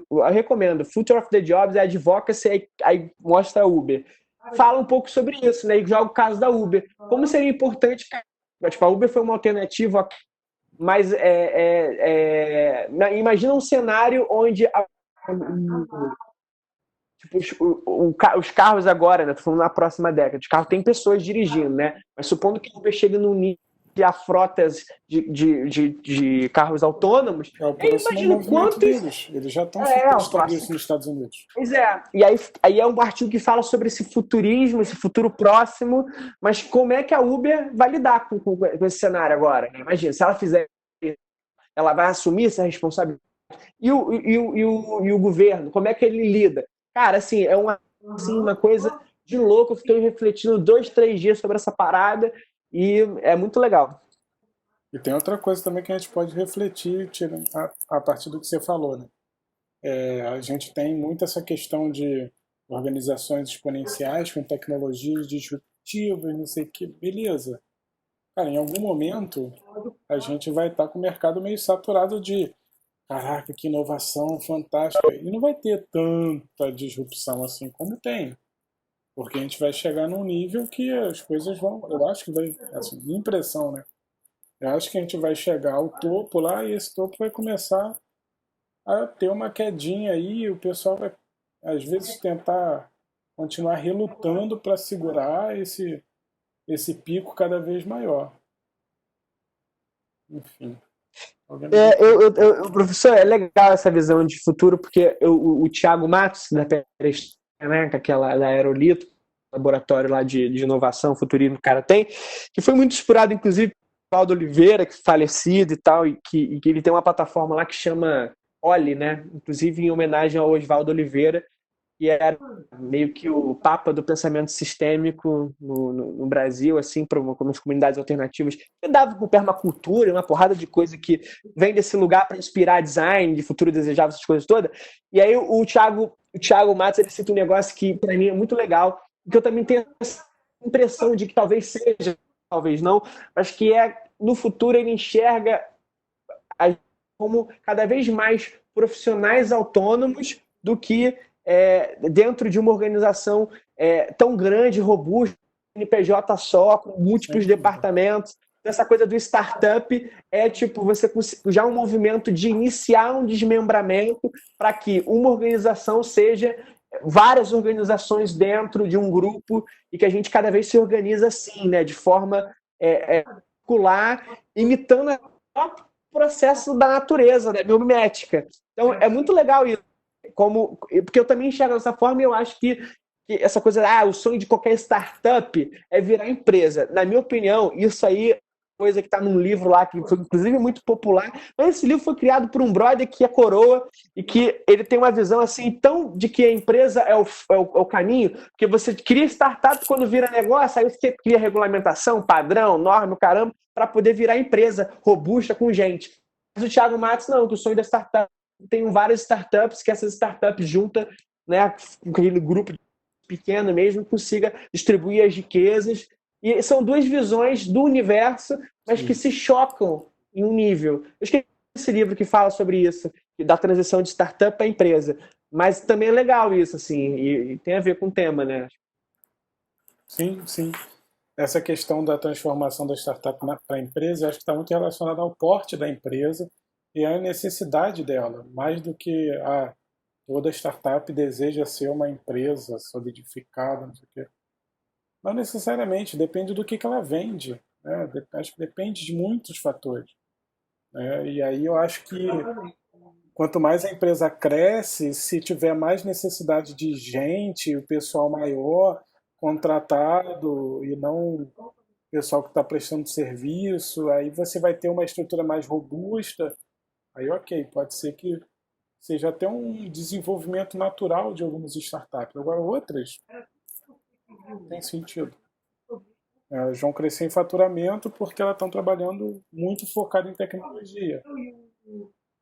eu recomendo, Future of the Jobs, Advocacy, aí mostra a Uber. Fala um pouco sobre isso, né? E joga o caso da Uber. Como seria importante, tipo, a Uber foi uma alternativa, mas imagina um cenário onde os carros agora, né? Tô falando na próxima década, os carros têm pessoas dirigindo, né? Mas supondo que o Uber chegue num nível de frotas de carros autônomos, imagina quantos... Eles já estão testando isso nos Estados Unidos. Pois é. E aí é um artigo que fala sobre esse futurismo, esse futuro próximo, mas como é que a Uber vai lidar com esse cenário agora? Imagina, se ela fizer isso, ela vai assumir essa responsabilidade. E o governo, como é que ele lida? Cara, assim, é uma coisa de louco. Eu fiquei refletindo 2, 3 dias sobre essa parada e é muito legal. E tem outra coisa também que a gente pode refletir a partir do que você falou, né? A gente tem muito essa questão de organizações exponenciais com tecnologias disruptivas, não sei o que, beleza. Cara, em algum momento a gente vai estar com o mercado meio saturado de caraca, que inovação fantástica. E não vai ter tanta disrupção assim como tem. Porque a gente vai chegar num nível que as coisas vão... Eu acho que vai... Assim, minha impressão, né? Eu acho que a gente vai chegar ao topo lá e esse topo vai começar a ter uma quedinha aí e o pessoal vai, às vezes, tentar continuar relutando para segurar esse pico cada vez maior. Enfim... Professor, é legal essa visão de futuro, porque o Thiago Matos, da Perestroika, né, aquela da Aerolito, laboratório lá de inovação, futurismo que o cara tem, que foi muito inspirado, inclusive, pelo Oswaldo Oliveira, que é falecido e tal, e que ele tem uma plataforma lá que chama Oli, né, inclusive em homenagem ao Oswaldo Oliveira, que era meio que o papa do pensamento sistêmico no Brasil, assim, para as comunidades alternativas. Eu dava com permacultura, uma porrada de coisa que vem desse lugar para inspirar design, de futuro desejável, essas coisas todas. E aí o Thiago Matos, ele cita um negócio que, para mim, é muito legal, que eu também tenho essa impressão de que talvez seja, talvez não, mas que no futuro ele enxerga como cada vez mais profissionais autônomos do que dentro de uma organização tão grande, robusta, NPJ só, com múltiplos departamentos. Essa coisa do startup tipo você já um movimento de iniciar um desmembramento para que uma organização seja várias organizações dentro de um grupo e que a gente cada vez se organiza assim, né, de forma circular, imitando o processo da natureza, né, biomimética. Então é muito legal isso. Porque eu também enxergo dessa forma e eu acho que essa coisa, o sonho de qualquer startup é virar empresa. Na minha opinião, isso aí coisa que está num livro lá, que foi inclusive muito popular, mas esse livro foi criado por um brother que é coroa e que ele tem uma visão assim tão de que a empresa é o caminho, porque você cria startup quando vira negócio, aí você cria regulamentação, padrão, norma, caramba, para poder virar empresa robusta com gente. Mas o Thiago Matos não, que o sonho da startup tem várias startups, que essas startups juntas, né, com aquele grupo pequeno mesmo, consiga distribuir as riquezas. E são duas visões do universo, mas que se chocam em um nível. Eu esqueci esse livro que fala sobre isso, da transição de startup para empresa. Mas também é legal isso, assim, e tem a ver com o tema, né? Sim, sim. Essa questão da transformação da startup para a empresa, acho que está muito relacionada ao porte da empresa e à necessidade dela, mais do que toda startup deseja ser uma empresa solidificada, não sei o quê. Não necessariamente, depende do que ela vende, né? Acho que depende de muitos fatores, né? E aí eu acho que quanto mais a empresa cresce, se tiver mais necessidade de gente, o pessoal maior contratado e não o pessoal que está prestando serviço, aí você vai ter uma estrutura mais robusta, aí ok, pode ser que seja até um desenvolvimento natural de algumas startups. Agora outras não tem sentido. Elas vão crescer em faturamento porque elas estão trabalhando muito focado em tecnologia.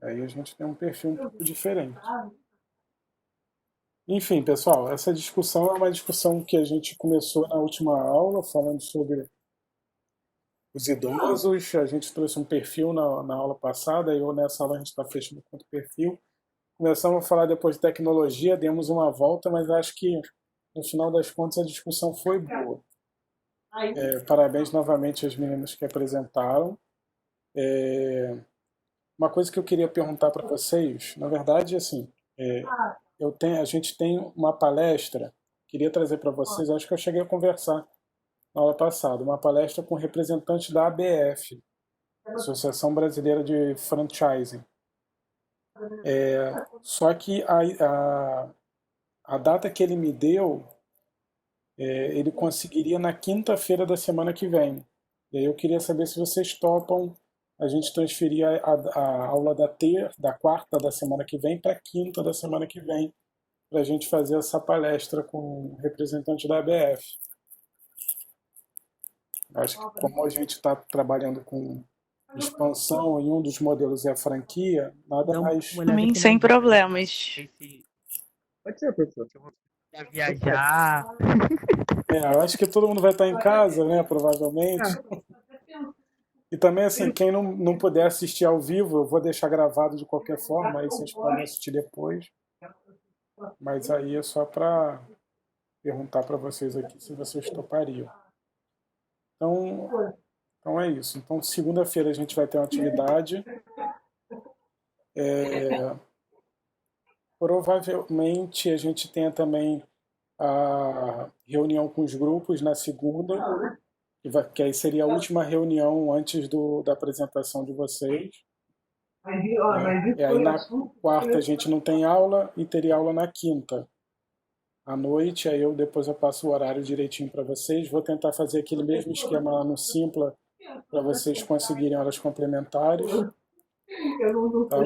Aí a gente tem um perfil um pouco diferente. Enfim, pessoal, essa discussão é uma discussão que a gente começou na última aula, falando sobre os idosos. A gente trouxe um perfil na aula passada, e nessa aula a gente está fechando com outro perfil. Começamos a falar depois de tecnologia, demos uma volta, mas acho que no final das contas a discussão foi boa. Parabéns novamente às meninas que apresentaram. Uma coisa que eu queria perguntar para vocês, na verdade, assim, a gente tem uma palestra, queria trazer para vocês, acho que eu cheguei a conversar na aula passada, uma palestra com representantes da ABF, Associação Brasileira de Franchising. Só que a data que ele me deu, ele conseguiria na quinta-feira da semana que vem. E aí eu queria saber se vocês topam a gente transferir a aula da quarta da semana que vem para a quinta da semana que vem, para a gente fazer essa palestra com representantes da ABF. Acho que como a gente está trabalhando com expansão e um dos modelos é a franquia, nada mais... Também sem problemas. Pode ser, professor. Quer viajar. Eu acho que todo mundo vai estar em casa, né, provavelmente. E também, assim, quem não puder assistir ao vivo, eu vou deixar gravado de qualquer forma, aí vocês podem assistir depois. Mas aí é só para perguntar para vocês aqui se vocês topariam. Então é isso. Então, segunda-feira a gente vai ter uma atividade. Provavelmente a gente tenha também a reunião com os grupos na segunda, que aí seria a última reunião antes da apresentação de vocês. E aí na quarta a gente não tem aula e teria aula na quinta à noite. Aí depois eu passo o horário direitinho para vocês. Vou tentar fazer aquele mesmo esquema lá no Simpla para vocês conseguirem horas complementares.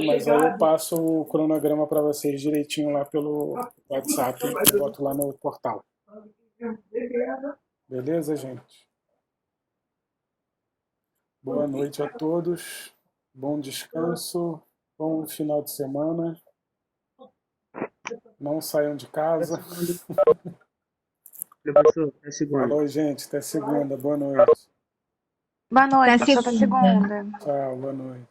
Mas aí eu passo o cronograma para vocês direitinho lá pelo WhatsApp e boto lá no portal. Beleza, gente? Boa noite a todos. Bom descanso. Bom final de semana. Não saiam de casa. Professor, até segunda. Falou, gente. Até segunda. Boa noite. Boa noite, Até até segunda. Tchau, boa noite.